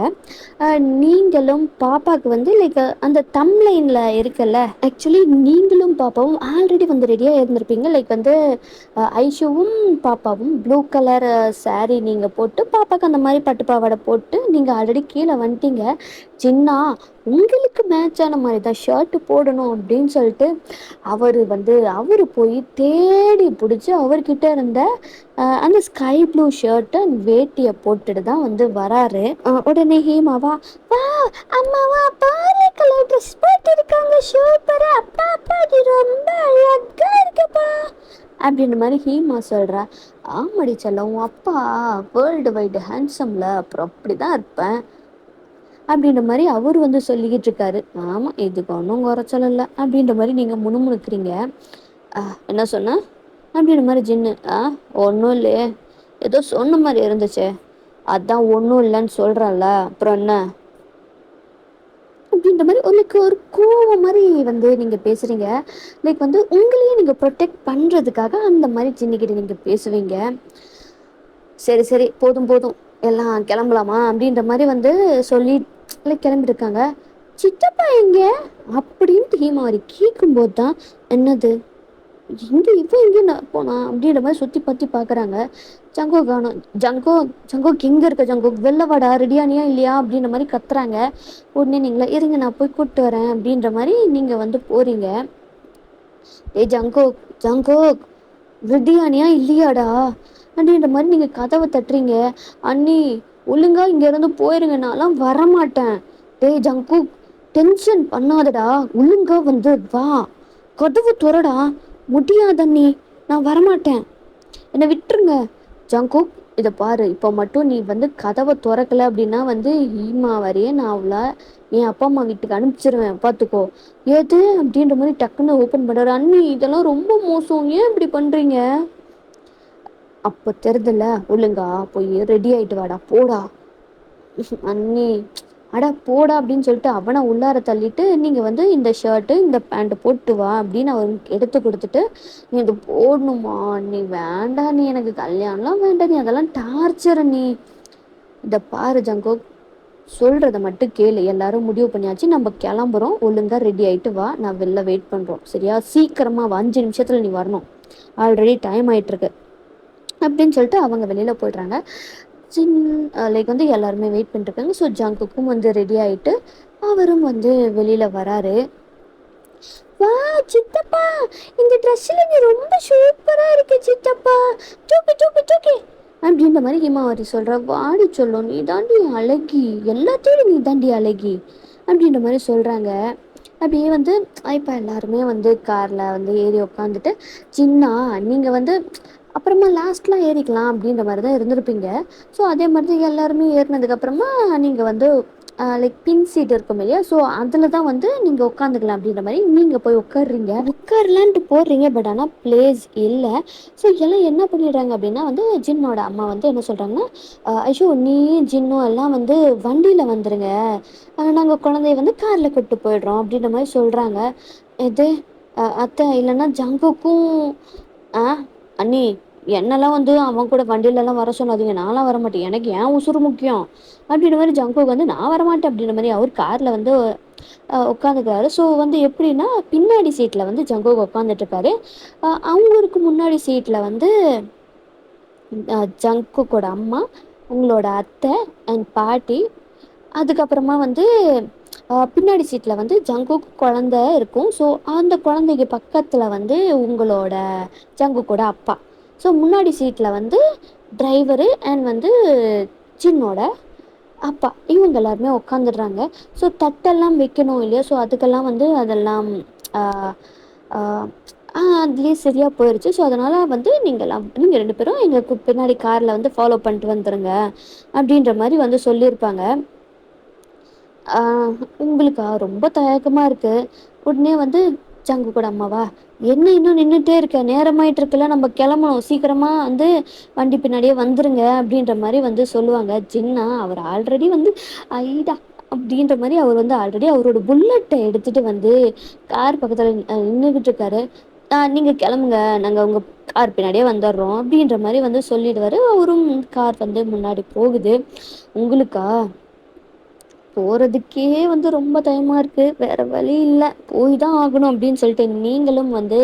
நீங்களும் பாப்பாவுக்கு வந்து லைக் அந்த தம்ப்லைனில் இருக்குல்ல, ஆக்சுவலி நீங்களும் பாப்பாவும் ஆல்ரெடி வந்து ரெடியாக இருந்திருப்பீங்க. லைக் வந்து ஐஷுவும் பாப்பாவும் ப்ளூ கலர் saree நீங்கள் போட்டு, பாப்பாவுக்கு அந்த மாதிரி பட்டு பாவாடை போட்டு நீங்கள் ஆல்ரெடி கீழே வந்துட்டீங்க. சின்னா உங்களுக்கு மேட்சான மாதிரி தான் ஷர்ட்டு போடணும் அப்படின்னு சொல்லிட்டு அவர் போய் தேடி பிடிச்சி அவர்கிட்ட இருந்த அந்த ஸ்கை ப்ளூ ஷர்ட்டை வேட்டியை போட்டுட்டு தான் வந்து வராரு. உடனே ஹேமாவா, வா அம்மாவா, பாரு கலர் ட்ரெஸ் போட்டிருக்காங்க, சூப்பரா, அப்பா அப்பா இது ரொம்ப அழகா இருக்குப்பா அப்படின்ற மாதிரி ஹீமா சொல்கிறா. ஆமாடி செல்லம், உன் அப்பா வேர்ல்டு வைடு ஹேண்ட்ஸம்ல, அப்புறம் அப்படி தான் இருப்பேன் அப்படின்ற மாதிரி அவர் வந்து சொல்லிக்கிட்டு இருக்காரு. ஆமாம், இதுக்கு ஒன்றும் குறைச்சல் இல்லை அப்படின்ற மாதிரி நீங்கள் முணுமுணுக்கிறீங்க. என்ன சொன்ன அப்படின்ற மாதிரி ஜின்னு, ஒன்றும் இல்லையே, ஏதோ சொன்ன மாதிரி இருந்துச்சே, அதான் ஒன்றும் இல்லைன்னு சொல்கிறேன்ல, அப்புறம் என்ன அப்படின்ற மாதிரி உங்களுக்கு ஒரு கோவம் மாதிரி வந்து நீங்கள் பேசுகிறீங்க. லைக் வந்து உங்களையே நீங்கள் ப்ரொடெக்ட் பண்ணுறதுக்காக அந்த மாதிரி ஜின்னிக்கிட்ட நீங்கள் பேசுவீங்க. சரி சரி, போதும் போதும், எல்லாம் கிளம்பலாமா அப்படின்ற மாதிரி வந்து சொல்லி லைக் கிளம்பிருக்காங்க. சித்தப்பா எங்க அப்படின்ட்டு ஹீமாவரி கேட்கும்போது தான், என்னது இங்கே இவன் எங்கே போனா அப்படின்ற மாதிரி சுற்றி பற்றி பார்க்குறாங்க. ஜங்கோ காணும். ஜங்கோக்கு எங்கே இருக்க? ஜங்கோ வெளில வாடா, ரெடியானியா இல்லையா அப்படின்ற மாதிரி கத்துறாங்க. உடனே நீங்களா இருங்க நான் போய் கூப்பிட்டு வரேன் அப்படின்ற மாதிரி நீங்கள் வந்து போகிறீங்க. ஜங்கோக் ரெடியானியா இல்லையாடா அப்படின்ற மாதிரி நீங்கள் கதவை தட்டுறீங்க. அண்ணி ஒழுங்கா இங்கேருந்து போயிருங்க, நான்லாம் வரமாட்டேன். ஜங்கோக் டென்ஷன் பண்ணாதடா, ஒழுங்கா வந்து வா, கதவு துறடா. முடியாதண்ணி, நான் வரமாட்டேன், என்னை விட்டுருங்க. ஜங்கோக் இதை பாரு, இப்போ மட்டும் நீ வந்து கதவை திறக்கலை அப்படின்னா வந்து ஈமா வரையே நான் அவளை என் அப்பா அம்மா வீட்டுக்கு அனுப்பிச்சிருவேன், பார்த்துக்கோ. ஏது அப்படின்ற மாதிரி டக்குன்னு ஓப்பன் பண்ணுறாரு. அண்ணி இதெல்லாம் ரொம்ப மோசம், ஏன் இப்படி பண்ணுறீங்க? அப்போ தெரிதல, ஒழுங்கா போய் ரெடி ஆகிட்டு வாடா, போடா. அண்ணி அடா போடா அப்படின்னு சொல்லிட்டு அவனை உள்ளார தள்ளிட்டு, நீங்கள் வந்து இந்த ஷர்ட்டு இந்த பேண்ட்டு போட்டு வா அப்படின்னு அவருக்கு எடுத்து கொடுத்துட்டு, நீ இது போடணுமா? நீ வேண்டாம், நீ எனக்கு கல்யாணம்லாம் வேண்டாம், நீ அதெல்லாம் டார்ச்சர். நீ இதை பாரு ஜங்கோ, சொல்கிறத மட்டும் கேளு, எல்லாரும் முடிவு பண்ணியாச்சு, நம்ம கிளம்புறோம், ஒழுங்காக ரெடி ஆகிட்டு வா, நான் வெளில வெயிட் பண்ணுறோம், சரியா? சீக்கிரமாக 5 நிமிஷத்தில் நீ வரணும், ஆல்ரெடி டைம் ஆகிட்டுருக்கு அப்படின்னு சொல்லிட்டு அவங்க வெளியில் போய்ட்றாங்க. லைக் வந்து எல்லாருமே வெயிட் பண்ணிருக்காங்க. ஸோ ஜங்குக்கும் வந்து ரெடி ஆகிட்டு அவரும் வந்து வெளியில் வராரு. வா சித்தப்பா, இந்த ட்ரெஸ்ஸில் நீ ரொம்ப சூப்பராக இருக்கு சித்தப்பா, தூக்கி தூக்கி தூக்கி அப்படின்ற மாதிரி ஹிமாவரி சொல்கிறா. வாடி சொல்லும், நீ தாண்டி அழகி, எல்லாத்தையும் நீ தாண்டி அழகி அப்படின்ற மாதிரி சொல்கிறாங்க. அப்படியே வந்து இப்போ எல்லாருமே வந்து காரில் வந்து ஏறி உட்காந்துட்டு, சின்னா நீங்கள் வந்து அப்புறமா லாஸ்ட்லாம் ஏறிக்கலாம் அப்படின்ற மாதிரி தான் இருந்திருப்பீங்க. ஸோ அதே மாதிரி தான் எல்லாருமே ஏறினதுக்கப்புறமா நீங்கள் வந்து லைக் பின் சீட் இருக்கும் இல்லையா, ஸோ அதில் தான் வந்து நீங்கள் உட்காந்துக்கலாம் அப்படின்ற மாதிரி நீங்கள் போய் உட்காடுறீங்க. உட்காரலான்ட்டு போடுறீங்க, பட் ஆனால் பிளேஸ் இல்லை. ஸோ எல்லாம் என்ன பண்ணிடுறாங்க அப்படின்னா வந்து ஜின்னோட அம்மா வந்து என்ன சொல்கிறாங்கன்னா, ஐயோ நீ ஜின்னோ எல்லாம் வந்து வண்டியில் வந்துடுங்க, நாங்கள் குழந்தைய வந்து காரில் கூப்பிட்டு போயிடுறோம் அப்படின்ற மாதிரி சொல்கிறாங்க. இது அத்தை இல்லைன்னா ஜங்குக்கும் அண்ணி என்னெல்லாம் வந்து அவன் கூட வண்டியிலலாம் வர சொல்லாதீங்க, நான்லாம் வரமாட்டேன், எனக்கு ஏன் உசுறு முக்கியம் அப்படின்ற மாதிரி ஜங்குக்கு வந்து நான் வரமாட்டேன் அப்படின்ற மாதிரி அவர் காரில் வந்து உட்காந்துக்கிறாரு. ஸோ வந்து எப்படின்னா பின்னாடி சீட்டில் வந்து ஜங்குக்கு உட்காந்துட்டு இருக்காரு. அவங்களுக்கு முன்னாடி சீட்டில் வந்து ஜங்குக்கோட அம்மா, உங்களோட அத்தை அண்ட் பாட்டி, அதுக்கப்புறமா வந்து பின்னாடி சீட்டில் வந்து ஜங்குக் குழந்த இருக்கும். ஸோ அந்த குழந்தைக்கு பக்கத்தில் வந்து உங்களோட ஜங்குக்கோட அப்பா. ஸோ முன்னாடி சீட்டில் வந்து டிரைவரு அண்ட் வந்து சின்னோட அப்பா, இவங்க எல்லாருமே உட்காந்துடுறாங்க. ஸோ தட்டெல்லாம் வைக்கணும் இல்லையா, ஸோ அதுக்கெல்லாம் வந்து அதெல்லாம் அதுலேயே சரியாக போயிடுச்சு. ஸோ அதனால் வந்து நீங்கள் 2 பேரும் எங்களுக்கு பின்னாடி காரில் வந்து ஃபாலோ பண்ணிட்டு வந்துடுங்க அப்படின்ற மாதிரி வந்து சொல்லியிருப்பாங்க. உங்களுக்கா ரொம்ப தயக்கமாக இருக்குது. உடனே வந்து ஜங்கு கூட அம்மாவா, என்ன இன்னும் நின்றுட்டே இருக்க, நேரமாயிட்டு இருக்குல்ல, நம்ம கிளம்பணும், சீக்கிரமாக வந்து வண்டி பின்னாடியே வந்துருங்க அப்படின்ற மாதிரி வந்து சொல்லுவாங்க. ஜின்னா அவர் ஆல்ரெடி வந்து ஐடா அப்படின்ற மாதிரி அவர் வந்து ஆல்ரெடி அவரோட புல்லட்டை எடுத்துகிட்டு வந்து கார் பக்கத்தில் நின்றுக்கிட்டு இருக்காரு. நீங்கள் கிளம்புங்க, நாங்கள் உங்கள் கார் பின்னாடியே வந்துடுறோம் அப்படின்ற மாதிரி வந்து சொல்லிடுவார். அவரும் கார் வந்து முன்னாடி போகுது. உங்களுக்கா போகிறதுக்கே வந்து ரொம்ப டைமாக இருக்குது, வேறு வழி இல்லை, போய் தான் ஆகணும் அப்படின்னு சொல்லிட்டு நீங்களும் வந்து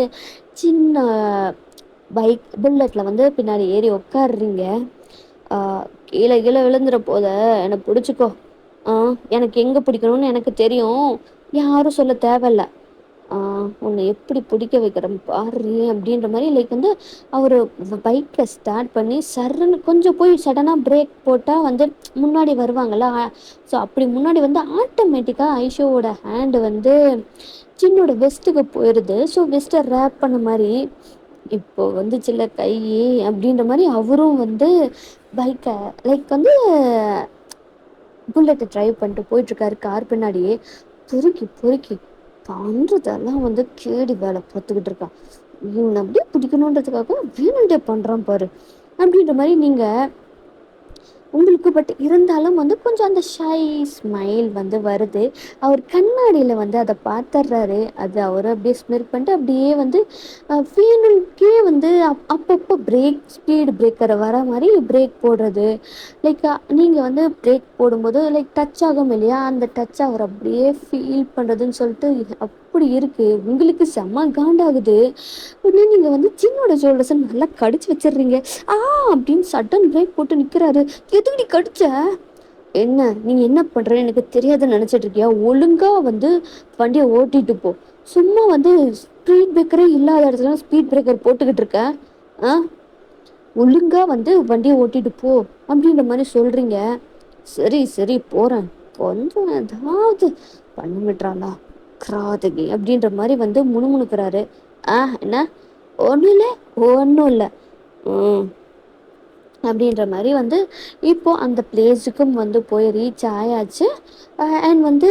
சின்ன பைக் புல்லட்டில் வந்து பின்னாடி ஏறி உட்காடுறீங்க. கீழே கீழே விழுந்துற போத என்னை பிடிச்சிக்கோ, எனக்கு எங்கே பிடிக்கணும்னு எனக்கு தெரியும், யாரும் சொல்ல தேவையில்ல, உன்னை எப்படி பிடிக்க வைக்கிறேன் பாரு அப்படின்ற மாதிரி லைக் வந்து அவர் பைக்கை ஸ்டார்ட் பண்ணி சர்ன்னு கொஞ்சம் போய் சடனாக பிரேக் போட்டால் வந்து முன்னாடி வருவாங்கள்ல, ஸோ அப்படி முன்னாடி வந்து ஆட்டோமேட்டிக்காக ஐஷோவோட ஹேண்டு வந்து சின்னோட வெஸ்ட்டுக்கு போயிடுது. ஸோ வெஸ்ட்டை ரேப் பண்ண மாதிரி இப்போ வந்து சில கை அப்படின்ற மாதிரி அவரும் வந்து பைக்கை லைக் வந்து புல்லட்டை ட்ரைவ் பண்ணிட்டு போயிட்டுருக்காரு. கார் பின்னாடியே பொறுக்கி பொறுக்கி பண்ணுறதெல்லாம் வந்து கேடி வேலை பார்த்துக்கிட்டு இருக்கான். இவனை அப்படியே பிடிக்கணுன்றதுக்காக வேணுண்டே பண்ணுறான் பாரு அப்படின்ற மாதிரி நீங்கள் உங்களுக்கு பட் இருந்தாலும் வந்து கொஞ்சம் அந்த ஷை ஸ்மைல் வந்து வருது. அவர் கண்ணாடியில் வந்து அதை பார்த்துட்றாரு. அது அவர் அப்படியே ஸ்மெல் பண்ணிட்டு அப்படியே வந்து வேணுக்கே வந்து அப்பப்போ ஸ்பீடு பிரேக்கரை வர மாதிரி பிரேக் போடுறது. லைக் நீங்கள் வந்து பிரேக் போடும்போது லைக் டச் ஆகும் இல்லையா, அந்த டச் அவர் அப்படியே ஃபீல் பண்ணுறதுன்னு சொல்லிட்டு அப்படி இருக்குது. உங்களுக்கு செம்ம காண்டாகுது. உடனே நீங்கள் வந்து சின்னோட ஷோல்டர்ஸை நல்லா கடிச்சு வச்சிடுறீங்க. அப்படின்னு சடன் பிரேக் போட்டு நிற்கிறாரு. எதுக்கு நீ கடிச்ச, என்ன நீங்கள் என்ன பண்ணுறேன்னு எனக்கு தெரியாதுன்னு நினச்சிட்டு இருக்கியா, ஒழுங்காக வந்து வண்டியை ஓட்டிட்டு போ, சும்மா வந்து ஸ்பீட் பிரேக்கரே இல்லாத இடத்துல ஸ்பீட் பிரேக்கர் போட்டுக்கிட்டு இருக்க, ஒழுங்காக வந்து வண்டியை ஓட்டிட்டு போ அப்படின்ற மாதிரி சொல்கிறீங்க. சரி சரி போகிறேன், கொஞ்சம் ஏதாவது பண்ண விட்டுறாளா கிராதகி அப்படின்ற மாதிரி வந்து முணுமுணுக்கிறாரு. என்ன ஒன்றும் இல்லை அப்படின்ற மாதிரி வந்து இப்போது அந்த பிளேஸுக்கும் வந்து போய் ரீச் ஆயாச்சு. அண்ட் வந்து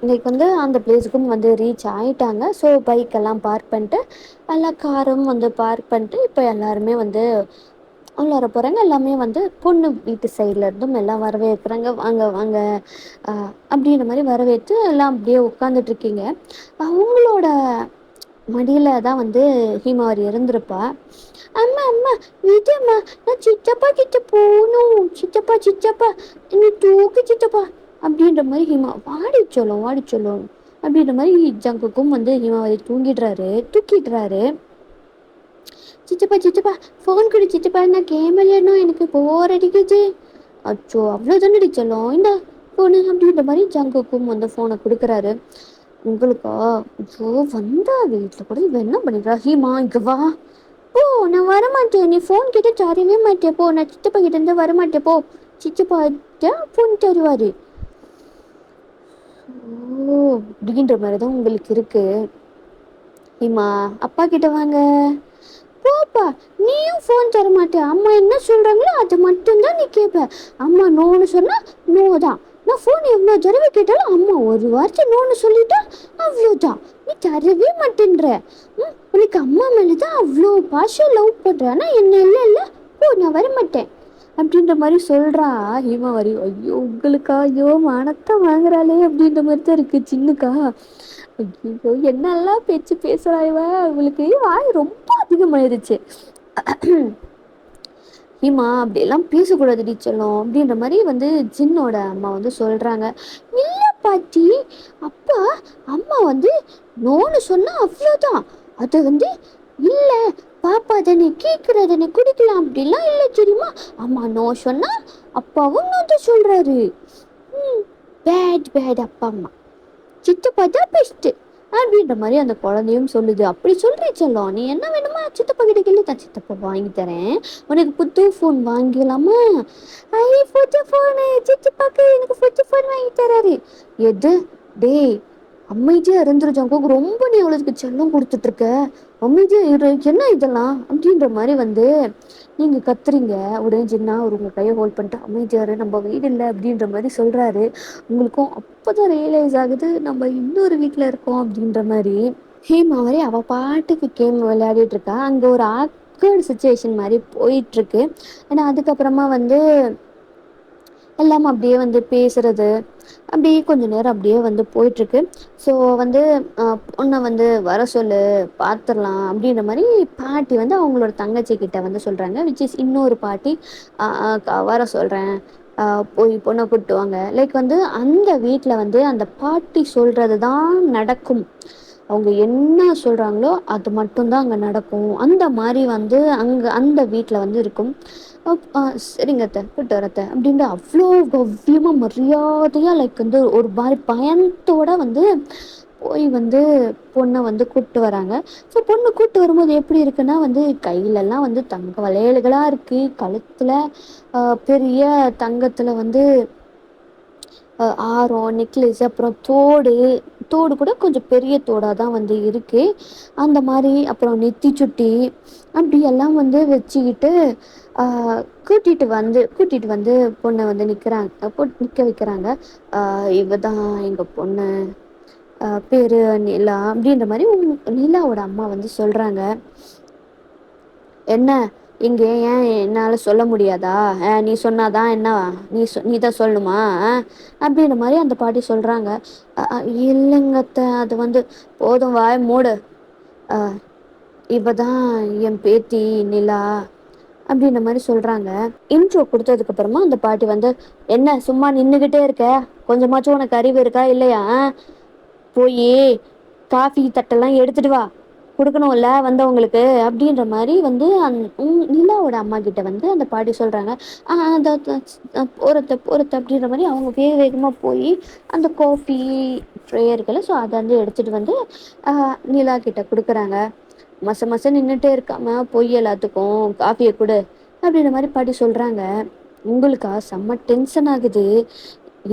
லைக் வந்து அந்த பிளேஸுக்கும் வந்து ரீச் ஆகிட்டாங்க. ஸோ பைக்கெல்லாம் பார்க் பண்ணிட்டு எல்லா காரும் வந்து பார்க் பண்ணிட்டு இப்போ எல்லாருமே வந்து உள்ளார போகிறாங்க. எல்லாமே வந்து பொண்ணு வீட்டு சைட்லேருந்தும் எல்லாம் வரவேற்கிறாங்க, வாங்க வாங்க அப்படின்ற மாதிரி வரவேற்று எல்லாம் அப்படியே உட்காந்துட்ருக்கீங்க. அவங்களோட மடியில் தான் வந்து ஹீமாவரி இருந்திருப்பா. அம்மா அம்மா விஜயம்மா, நான் சித்தப்பா கிட்ட போகணும், சித்தப்பா நீ தூக்கு சித்தப்பா அப்படின்ற மாதிரி ஹீமா வாடி சொல்லும் அப்படின்ற மாதிரி ஜங்குக்கும் வந்து ஹீமாவரி தூக்கிடுறாரு. சித்தப்பா ஃபோன் கொடு சித்தப்பா, நான் கேம் விளையாடணும், எனக்கு போர் அடிக்குது. அச்சோ அவ்வளோ தானே சொல்லும், இந்த ஃபோனு அப்படின்ற மாதிரி ஜங்குக்கும் வந்து ஃபோனை கொடுக்குறாரு. உங்களுக்கா ஐயோ வந்தா வீட்டில் கூட இவன் என்ன பண்ணிடுறா, ஹீமா இங்கே வா, போ நான் வரமாட்டேன், நீ ஃபோன் கிட்ட தரவே மாட்டேன், போ நான் சித்தப்பா கிட்ட இருந்து வரமாட்டேன், போ சித்தப்பா ஃபோன் தருவார். ஓ அப்படின்ற மாதிரி தான் உங்களுக்கு இருக்கு. ஹீமா அப்பா கிட்ட வாங்க, போப்பா நீயும் ஃபோன் தர மாட்டேன், அம்மா என்ன சொல்கிறாங்களோ அது மட்டும்தான் நீ கேட்ப, அம்மா நோன்னு சொன்னால் நோ தான், நான் ஃபோன் எவ்வளோ தடவை கேட்டாலும் அம்மா ஒரு வார்த்தை நோன்னு சொல்லிட்டா அவ்வளோதான், நீ தரவே மாட்டேன்ற, உனக்கு அம்மா மேலே தான் அவ்வளோ பாஷம் லவ் பண்ணுற, ஆனால் என்ன இல்லை போ நான் வரமாட்டேன் அப்படின்ற மாதிரி சொல்றா ஹீமாவரி. ஐயோ உங்களுக்கா, ஐயோ மானத்தை வாங்குறாளே அப்படின்ற மாதிரி தான் இருக்கு சின்னுக்கா. ஐயோ என்னெல்லாம் பேச்சு பேசுறா இவ, இவளுக்கு வாய் ரொம்ப அதிகமாயிருச்சு. ஹீமா அப்படியெல்லாம் பேசக்கூடாதுடி செல்லம் அப்படின்ற மாதிரி வந்து ஜின்னோட அம்மா வந்து சொல்றாங்க. இல்ல பாட்டி, அப்பா அம்மா வந்து நோன்னு சொன்னா அவ்வளோதான். அது வந்து இல்ல பாப்பா தானே கேட்குறதானே குடிக்கலாம் அப்படிலாம் இல்லை தெரியுமா. அம்மா நோ சொன்னா அப்பாவும் நோ தான் சொல்றாரு. பேட் பேட் அப்பா அம்மா, சித்தப்பா தான் பெஸ்ட்டு அப்படின்ற மாதிரி அந்த குழந்தையும் சொல்லுது. அப்படி சொல்றேன் செல்லம், நீ என்ன வேணுமா சித்தப்பா கிட்ட கேள்வி, தான் சித்தப்பா வாங்கி தரேன், உனக்கு புது ஃபோன் வாங்கிக்கலாமா. ஐ புது ஃபோனு, சித்தப்பாக்கு எனக்கு புது ஃபோன் வாங்கி தராரு. எது டேய் அமைதியா இருந்துரு ஜங்குக், ரொம்ப நீ அவளுக்கு செல்லம் கொடுத்துட்டு இருக்க, அமைதியா இரு, என்ன இதெல்லாம் அப்படின்ற மாதிரி வந்து நீங்க கத்துறீங்க. உடனே ஜின்னா ஒரு உங்க கையை ஹோல்ட் பண்ணிட்டு அமைதியாரு, நம்ம வீடு இல்லை அப்படின்ற மாதிரி சொல்றாரு. உங்களுக்கும் அப்போதான் ரியலைஸ் ஆகுது நம்ம இன்னொரு வீட்டில் இருக்கோம் அப்படின்ற மாதிரி. ஹேமா மாதிரி அவள் பாட்டுக்கு கேம் விளையாடிட்டு இருக்கா. அங்கே ஒரு ஆக்வர்ட் சுச்சுவேஷன் மாதிரி போயிட்டு இருக்கு. ஏன்னா அதுக்கப்புறமா வந்து எல்லாம் அப்படியே வந்து பேசுறது அப்படியே கொஞ்ச நேரம் அப்படியே வந்து போயிட்டுருக்கு. ஸோ வந்து பொண்ணை வந்து வர சொல்லு பார்த்துடலாம் அப்படின்ற மாதிரி பாட்டி வந்து அவங்களோட தங்கச்சி கிட்ட வந்து சொல்கிறாங்க. விச் இஸ் இன்னொரு பாட்டி வர சொல்கிறேன், போய் பொண்ணை கூப்பிட்டு வாங்க. லைக் வந்து அந்த வீட்டில் வந்து அந்த பாட்டி சொல்கிறது தான் நடக்கும். அவங்க என்ன சொல்கிறாங்களோ அது மட்டும்தான் அங்கே நடக்கும். அந்த மாதிரி வந்து அங்கே அந்த வீட்டில் வந்து இருக்கும். சரிங்க அத்தை கூப்பிட்டு வரத்த அப்படின்ட்டு அவ்வளோ கவ்யமாக மரியாதையாக லைக் வந்து ஒரு மாதிரி பயத்தோட வந்து போய் வந்து பொண்ணை வந்து கூப்பிட்டு வராங்க. ஸோ பொண்ணு கூப்பிட்டு வரும்போது எப்படி இருக்குன்னா வந்து கையிலெல்லாம் வந்து தங்க வளையல்களாக இருக்குது, கழுத்தில் பெரிய தங்கத்தில் வந்து ஆரம், நெக்லஸ், அப்புறம் தோடு. தோடு கூட கொஞ்சம் பெரிய தோடாக தான் வந்து இருக்குது அந்த மாதிரி. அப்புறம் நெத்தி சுட்டி அப்படியெல்லாம் வந்து வச்சுக்கிட்டு கூட்டிகிட்டு வந்து பொண்ணை வந்து நிற்க வைக்கிறாங்க. இவ தான் எங்கள் பொண்ணு, பேர் நிலா அப்படின்ற மாதிரி நிலாவோட அம்மா வந்து சொல்கிறாங்க. என்ன இங்கே ஏன் என்னால் சொல்ல முடியாதா, நீ சொன்னாதான் என்ன, நீ தான் சொல்லணுமா அப்படின்ற மாதிரி அந்த பாட்டி சொல்கிறாங்க. இல்லைங்கத்த, அது வந்து போதும் வாய் மூடு, இவ தான் என் பேத்தி நிலா அப்படின்ற மாதிரி சொல்கிறாங்க. இன்ட்ரோ கொடுத்ததுக்கப்புறமா அந்த பாட்டி வந்து, என்ன சும்மா நின்றுக்கிட்டே இருக்க, கொஞ்சமாச்சும் உனக்கு அறிவு இருக்கா இல்லையா, போய் காஃபி தட்டெல்லாம் எடுத்துட்டு வா, கொடுக்கணும்ல வந்தவங்களுக்கு அப்படின்ற மாதிரி வந்து நிலாவோட அம்மா கிட்ட வந்து அந்த பாட்டி சொல்கிறாங்க. போகிறத அப்படின்ற மாதிரி அவங்க வேகமாக போய் அந்த காஃபி ப்ரேயர்களை ஸோ அதை வந்து எடுத்துகிட்டு வந்து நிலா கிட்ட கொடுக்குறாங்க. மச நின்றுட்டே இருக்காம போய் எல்லாத்துக்கும் காஃபியை கொடு அப்படின்ற மாதிரி பாட்டி சொல்கிறாங்க. உங்களுக்கா செம்ம டென்ஷன் ஆகுது,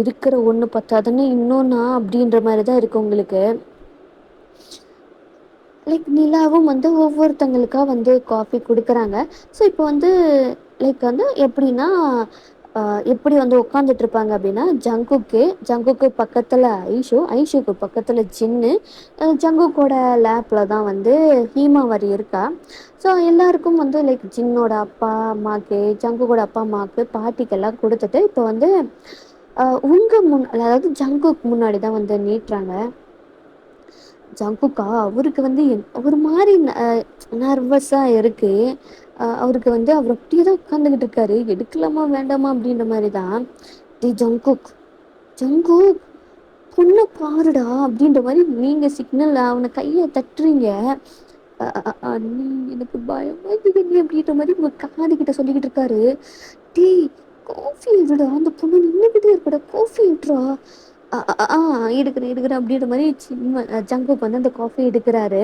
இருக்கிற ஒன்று பத்தாதுன்னு இன்னொன்னா அப்படின்ற மாதிரி தான் இருக்குது உங்களுக்கு. லைக் நிலாவும் வந்து ஒவ்வொருத்தங்களுக்காக வந்து காஃபி கொடுக்குறாங்க. ஸோ இப்போ வந்து லைக் வந்து எப்படின்னா எப்படி வந்து உட்காந்துட்டு இருப்பாங்க அப்படின்னா, ஜங்குக்கு பக்கத்தில் ஐஷுக்கு பக்கத்தில் ஜின்னு, ஜங்குக்கோட லேப்பில் தான் வந்து ஹீமாவரி இருக்கா. ஸோ எல்லாருக்கும் வந்து லைக் ஜின்னோட அப்பா அம்மாவுக்கு, ஜங்குக்கோட அப்பா அம்மாவுக்கு, பாட்டிக்கெல்லாம் கொடுத்துட்டு இப்போ வந்து உங்கள் அதாவது ஜங்குக்கு முன்னாடி தான் வந்து நீட்டுறாங்க. ஜங்குக்கா அவருக்கு வந்து ஒரு மாதிரி நர்வஸாக இருக்குது. அவருக்கு வந்து அவர் அப்படியே தான் உட்காந்துக்கிட்டு இருக்காரு, எடுக்கலாமா வேண்டாமா அப்படின்ற மாதிரி தான். டி ஜங்குக் பொண்ணை பாருடா அப்படின்ற மாதிரி நீங்கள் சிக்னல் அவனை கையை தட்டுறீங்க. நீ எனக்கு பயமா இருக்குது அப்படின்ற மாதிரி உங்க காது கிட்ட சொல்லிக்கிட்டு இருக்காரு. டீ காஃபி விடா, அந்த பொண்ணு நின்றுக்கிட்டே இருக்கடா, காஃபி விட்டுறா. எடுக்கிறேன் அப்படின்ற மாதிரி ஜங்குக்கு வந்து அந்த காஃபி எடுக்கிறாரு.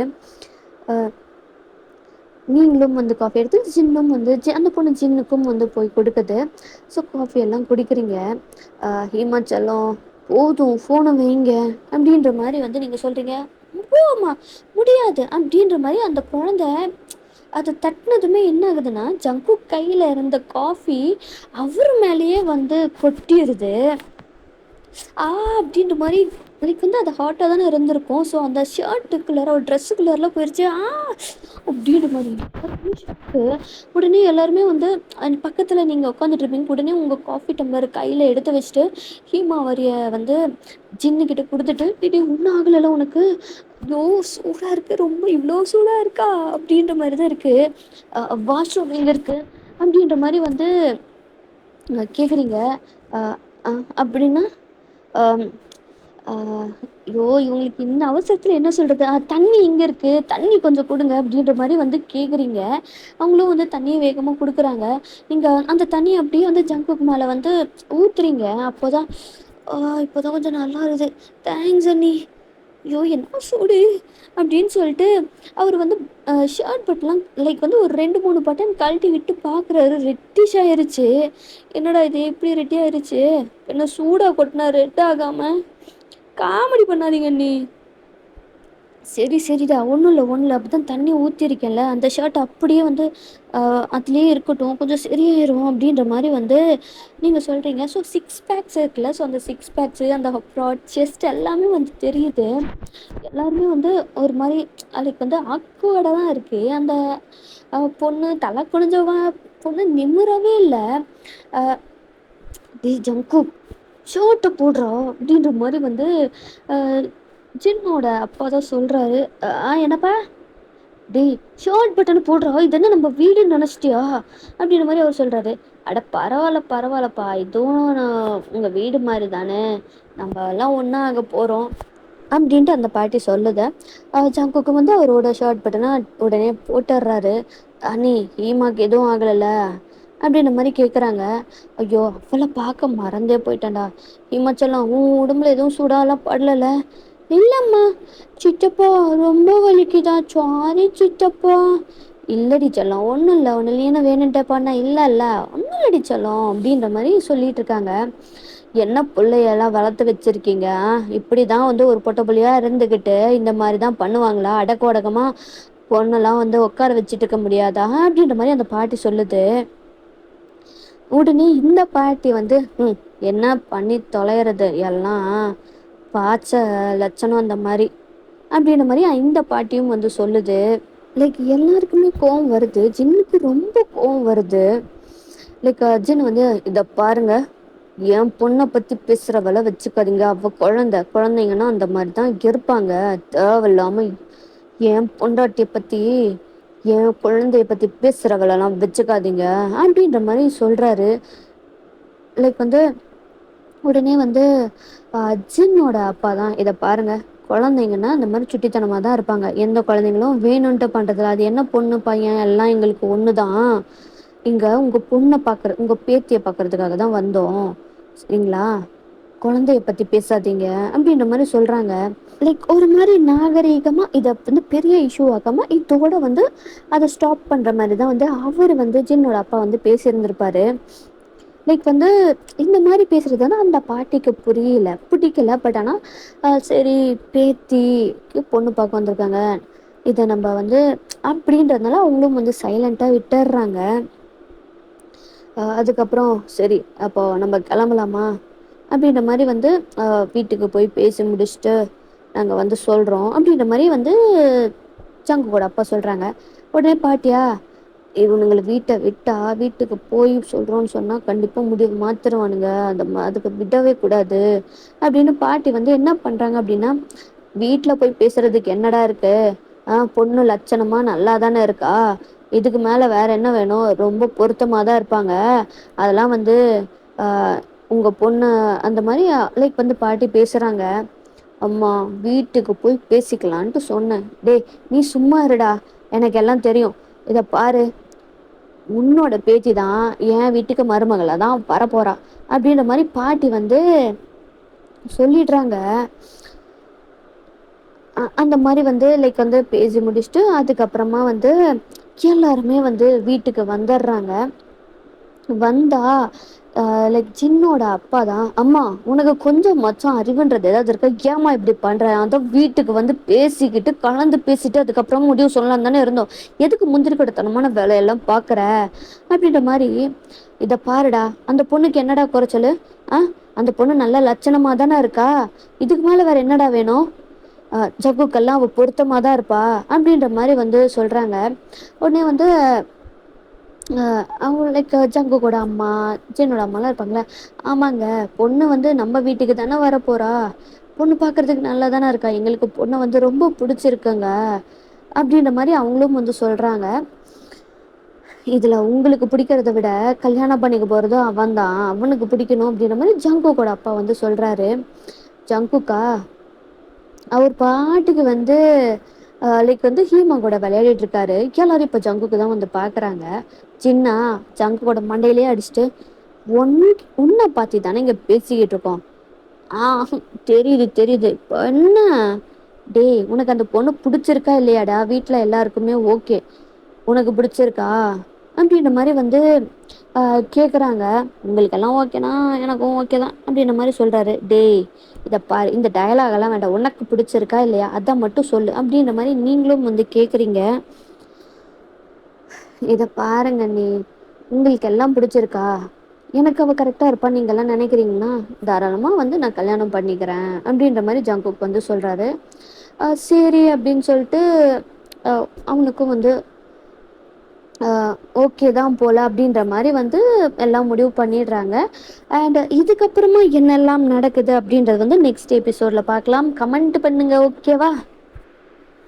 நீங்களும் வந்து காஃபி எடுத்து ஜின்னும் வந்து அந்த பொண்ணு ஜின்னுக்கும் வந்து போய் கொடுக்குது. ஸோ காஃபி எல்லாம் குடிக்கிறீங்க. ஹீமாச்சலம் போதும் ஃபோனை வைங்க அப்படின்ற மாதிரி வந்து நீங்கள் சொல்கிறீங்க. போமா முடியாது அப்படின்ற மாதிரி அந்த குழந்தை அதை தட்டினதுமே என்ன ஆகுதுன்னா, ஜங்கு கையில் இருந்த காஃபி அவர் மேலேயே வந்து கொட்டிடுது. ஆ அப்படின்ற மாதிரி எனக்கு வந்து அது ஹாட்டாக தானே இருந்திருக்கும். ஸோ அந்த ஷர்ட்டுக்குள்ளார ஒரு ட்ரெஸ்ஸுக்குள்ளாரெலாம் போயிடுச்சு. அப்படின்ற மாதிரி ஷாக்கு. உடனே எல்லாருமே வந்து பக்கத்தில் நீங்கள் உட்காந்துட்ருப்பீங்க. உடனே உங்கள் காஃபி டம்ளர் கையில் எடுத்து வச்சுட்டு ஹீமாவரிய வந்து ஜின்னுக்கிட்ட கொடுத்துட்டு, டேய் ஒன்றும் ஆகலைல்ல உனக்கு? ஐயோ சூடாக இருக்குது, ரொம்ப இவ்வளோ சூடாக இருக்கா அப்படின்ற மாதிரி தான் இருக்குது. வாஷ்ரூம் எங்கே இருக்குது அப்படின்ற மாதிரி வந்து கேட்குறீங்க. அப்படின்னா ஐயோ இவங்களுக்கு இந்த அவசரத்தில் என்ன சொல்கிறது, தண்ணி எங்கே இருக்குது, தண்ணி கொஞ்சம் கொடுங்க அப்படின்ற மாதிரி வந்து கேட்குறீங்க. அவங்களும் வந்து தண்ணியை வேகமாக கொடுக்குறாங்க. நீங்கள் அந்த தண்ணியை அப்படியே வந்து ஜங்குக்கு மேலே வந்து ஊற்றுறீங்க. அப்போதான் இப்போதான் கொஞ்சம் நல்லா இருக்குது. தேங்க்ஸ் அண்ணி. ஐயோ என்ன சூடு அப்படின்னு சொல்லிட்டு அவர் வந்து ஷர்ட் பட்டெலாம் லைக் வந்து ஒரு 2-3 பட்டன் கழட்டி விட்டு பார்க்குறாரு. ரெட்டிஷ் ஆயிருச்சு. என்னடா இது இப்படி ரெட்டி ஆயிருச்சு, என்ன சூடாக கொட்டினா ரெட் ஆகாமல்? காமெடி பண்ணாதீங்க நீ. சரி சரிடா, ஒன்றும் இல்லை ஒன்றும் இல்லை, அப்படி தான் தண்ணி ஊற்றிருக்கேன்ல, அந்த ஷர்ட் அப்படியே வந்து அதுலேயே இருக்கட்டும், கொஞ்சம் சரியாயிரும் அப்படின்ற மாதிரி வந்து நீங்கள் சொல்கிறீங்க. ஸோ 6 பேக்ஸ் இருக்குல்ல, ஸோ அந்த 6 பேக்ஸு அந்த ப்ராட் செஸ்ட் எல்லாமே வந்து தெரியுது. எல்லாருமே வந்து ஒரு மாதிரி அதுக்கு வந்து ஆக்வர்டாக தான் இருக்குது. அந்த பொண்ணு தலை குனிஞ்சவ பொண்ணு நிமிரவே இல்லை. டேய் ஜங்கு ஷர்ட்டை போடுறா அப்படின்ற மாதிரி வந்து ஜின்னோட அப்பா தான் சொல்கிறாரு. என்னப்பா? டேய் ஷர்ட் பட்டன் போடுறா, இது என்ன நம்ம வீடுன்னு நினச்சிட்டியா அப்படின்ற மாதிரி அவர் சொல்கிறாரு. அட பரவாயில்ல பரவாயில்லப்பா, இதுவும் உங்கள் வீடு மாதிரி தானே, நம்ம எல்லாம் ஒன்றா ஆக போகிறோம் அப்படின்ட்டு அந்த பாட்டி சொல்லுது. ஜங்குக்கு வந்து அவரோட ஷர்ட் பட்டனை உடனே போட்டுடுறாரு. அண்ணி ஹீமாக்கு எதுவும் ஆகலைல்ல அப்படின்ற மாதிரி கேட்குறாங்க. ஐயோ அவளை பார்க்க மறந்தே போயிட்டேன்டா. ஹிமாச்சலம் உன் உடம்புல எதுவும் சூடாலாம் படலல? இல்லைம்மா. சித்தப்பா ரொம்ப வலிக்குதா? சாரி சித்தப்பா. இல்லடி செல்லம் ஒன்றும் இல்லை, ஒன்றும் இல்லைன்னா வேணுன்ட்டே பண்ண இல்லைல்ல, ஒன்றும் இல்லடி செல்லம் அப்படின்ற மாதிரி சொல்லிட்டு இருக்காங்க. என்ன பிள்ளையெல்லாம் வளர்த்து வச்சிருக்கீங்க? இப்படி தான் வந்து ஒரு பொட்டை பிள்ளையாக இருந்துக்கிட்டு இந்த மாதிரி தான் பண்ணுவாங்களா? அடக்க உடக்கமாக பொண்ணெல்லாம் வந்து உட்கார வச்சுட்டு இருக்க முடியாதா அப்படின்ற மாதிரி அந்த பாட்டி சொல்லுது. உடனே இந்த பாட்டி வந்து என்ன பண்ணி தொலைகிறது எல்லாம் பாச்ச லட்சணம் அந்த மாதிரி அப்படின்ற மாதிரி இந்த பாட்டியும் வந்து சொல்லுது. லைக் எல்லாருக்குமே கோவம் வருது. ஜின்னுக்கு ரொம்ப கோவம் வருது. லைக் ஜின் வந்து இதை பாருங்க, என் பொண்ணை பற்றி பேசுகிறவளை வச்சுக்காதீங்க. அவள் குழந்தைங்கன்னா அந்த மாதிரி தான் இருப்பாங்க. தேவையில்லாமல் என் பொண்டாட்டியை பற்றி என் குழந்தைய பற்றி பேசுகிறவளெல்லாம் வச்சுக்காதீங்க அப்படின்ற மாதிரி சொல்கிறாரு. லைக் வந்து உடனே வந்து ஜின்னோட அப்பா தான் இதை பாருங்கள், குழந்தைங்கன்னா இந்த மாதிரி சுட்டித்தனமாக தான் இருப்பாங்க. எந்த குழந்தைங்களும் வேணும்ன்ட்டு பண்ணுறதில்ல. அது என்ன பொண்ணு பையன் எல்லாம் எங்களுக்கு ஒன்று தான். இங்கே உங்கள் பொண்ணை உங்கள் பேத்தியை பார்க்குறதுக்காக தான் வந்தோம், சரிங்களா? குழந்தைய பற்றி பேசாதீங்க அப்படின்ற மாதிரி சொல்கிறாங்க. லைக் ஒரு மாதிரி நாகரீகமாக இதை வந்து பெரிய இஷ்யூ ஆகாமல் இதோட வந்து அதை ஸ்டாப் பண்ணுற மாதிரி தான் வந்து அவர் வந்து ஜின்னோட அப்பா வந்து பேசியிருந்திருப்பாரு. லைக் வந்து இந்த மாதிரி பேசுகிறதுனா அந்த பாட்டிக்கு பிடிக்கல. பட் ஆனால் சரி பேத்திக்கு பொண்ணு பார்க்க வந்திருக்காங்க, இதை நம்ம வந்து அப்படின்றதுனால அவங்களும் வந்து சைலண்ட்டாக விட்டுடுறாங்க. அதுக்கப்புறம் சரி அப்போ நம்ம கிளம்பலாமா அப்படின்ற மாதிரி வந்து வீட்டுக்கு போய் பேசி முடிச்சுட்டு நாங்கள் வந்து சொல்கிறோம் அப்படின்ற மாதிரி வந்து ஜங்குவோட அப்பா சொல்கிறாங்க. உடனே பாட்டியா இவனுங்களை வீட்டுக்கு போய் சொல்கிறோன்னு சொன்னால் கண்டிப்பாக முடிவு மாத்திருவானுங்க, அதுக்கு விடவே கூடாது அப்படின்னு பாட்டி வந்து என்ன பண்ணுறாங்க அப்படின்னா, வீட்டில் போய் பேசுறதுக்கு என்னடா இருக்கு, பொண்ணு லட்சணமாக நல்லா தானே இருக்கா, இதுக்கு மேலே வேற என்ன வேணும், ரொம்ப பொருத்தமாக தான் இருப்பாங்க, அதெல்லாம் வந்து உங்கள் பொண்ணு அந்த மாதிரி லைக் வந்து பாட்டி பேசுகிறாங்க. அம்மா வீட்டுக்கு போய் பேசிக்கலான்ட்டு சொன்னேன். டேய் நீ சும்மா இருடா, எனக்கு எல்லாம் தெரியும். இதை பாரு, உன்னோட பேத்தி தான் என் வீட்டுக்கு மருமகளை தான் வரப்போறா அப்படின்ற மாதிரி பாட்டி வந்து சொல்லிடுறாங்க. அந்த மாதிரி வந்து லைக் வந்து பேசி முடிச்சுட்டு அதுக்கப்புறமா வந்து எல்லாருமே வந்து வீட்டுக்கு வந்துடுறாங்க. வந்தா லைக் ஜின்னோட அப்பா தான், அம்மா உனக்கு கொஞ்சம் மச்சம் அறிவுன்றது ஏதாவது இருக்கா, ஏமா இப்படி பண்ற, அதான் வீட்டுக்கு வந்து பேசிக்கிட்டு கலந்து பேசிட்டு அதுக்கப்புறம் முடிவு சொல்லலாம் தானே இருந்தோம், எதுக்கு முந்திரி கடத்தனமான வேலையெல்லாம் பார்க்குற அப்படின்ற மாதிரி. இதை பாருடா, அந்த பொண்ணுக்கு என்னடா குறைச்சல், அந்த பொண்ணு நல்ல லட்சணமா தானே இருக்கா, இதுக்கு மேல வேற என்னடா வேணும், ஜக்குக்கெல்லாம் அவ பொருத்தமா தான் இருப்பா அப்படின்ற மாதிரி வந்து சொல்றாங்க. உடனே வந்து அவங்க லைக் ஜங்குக்கோட அம்மா, ஜின்னோட அம்மாலாம் இருப்பாங்களே, ஆமாங்க பொண்ணு வந்து நம்ம வீட்டுக்கு தானே வரப்போறா, பொண்ணு பார்க்கறதுக்கு நல்லா தானே இருக்கா, எங்களுக்கு பொண்ணை வந்து ரொம்ப பிடிச்சிருக்குங்க அப்படின்ற மாதிரி அவங்களும் வந்து சொல்றாங்க. இதுல உங்களுக்கு பிடிக்கிறத விட கல்யாணம் பண்ணிக்க போறதும் அவன் தான், அவனுக்கு பிடிக்கணும் அப்படின்ற மாதிரி ஜங்குக்கோட அப்பா வந்து சொல்றாரு. ஜங்குக்கா அவர் பாட்டுக்கு வந்து லைக் வந்து ஹீமா கூட விளையாடிட்டு இருக்காரு. எல்லாரும் இப்ப ஜங்குக்கு தான் வந்து பாக்குறாங்க. சின்னா ஜங்குக்கோட மண்டையிலேயே அடிச்சுட்டு, உன்னை பார்த்து தானே இங்க பேசிக்கிட்டு இருக்கோம். ஆ தெரியுது தெரியுது, இப்ப என்ன, டேய் உனக்கு அந்த பொண்ணு பிடிச்சிருக்கா இல்லையாடா, வீட்டுல எல்லாருக்குமே ஓகே, உனக்கு பிடிச்சிருக்கா அப்படின்ற மாதிரி வந்து கேக்குறாங்க. உங்களுக்கெல்லாம் ஓகேனா எனக்கும் ஓகே தான் அப்படின்ற மாதிரி சொல்றாரு. டேய் இதை பாரு, இந்த டயலாக் எல்லாம் வேண்டாம், உனக்கு பிடிச்சிருக்கா இல்லையா அதான் மட்டும் சொல்லு அப்படின்ற மாதிரி நீங்களும் வந்து கேக்குறீங்க. இதை பாருங்க, நீ உங்களுக்கு எல்லாம் பிடிச்சிருக்கா, எனக்கு அவ கரெக்டா இருப்பா நீங்க எல்லாம் நினைக்கிறீங்கன்னா தாராளமா வந்து நான் கல்யாணம் பண்ணிக்கிறேன் அப்படின்ற மாதிரி ஜங்குக் வந்து சொல்றாரு. சரி அப்படின்னு சொல்லிட்டு அவனுக்கும் வந்து ஓகே தான் போல அப்படின்ற மாதிரி வந்து எல்லாம் முடிவு பண்ணிடுறாங்க. அண்ட் இதுக்கப்புறமா என்னெல்லாம் நடக்குது அப்படின்றது வந்து நெக்ஸ்ட் எபிசோட்ல பார்க்கலாம். கமெண்ட் பண்ணுங்க, ஓகேவா?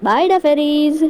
பாய்டா ஃபெரீஸ்.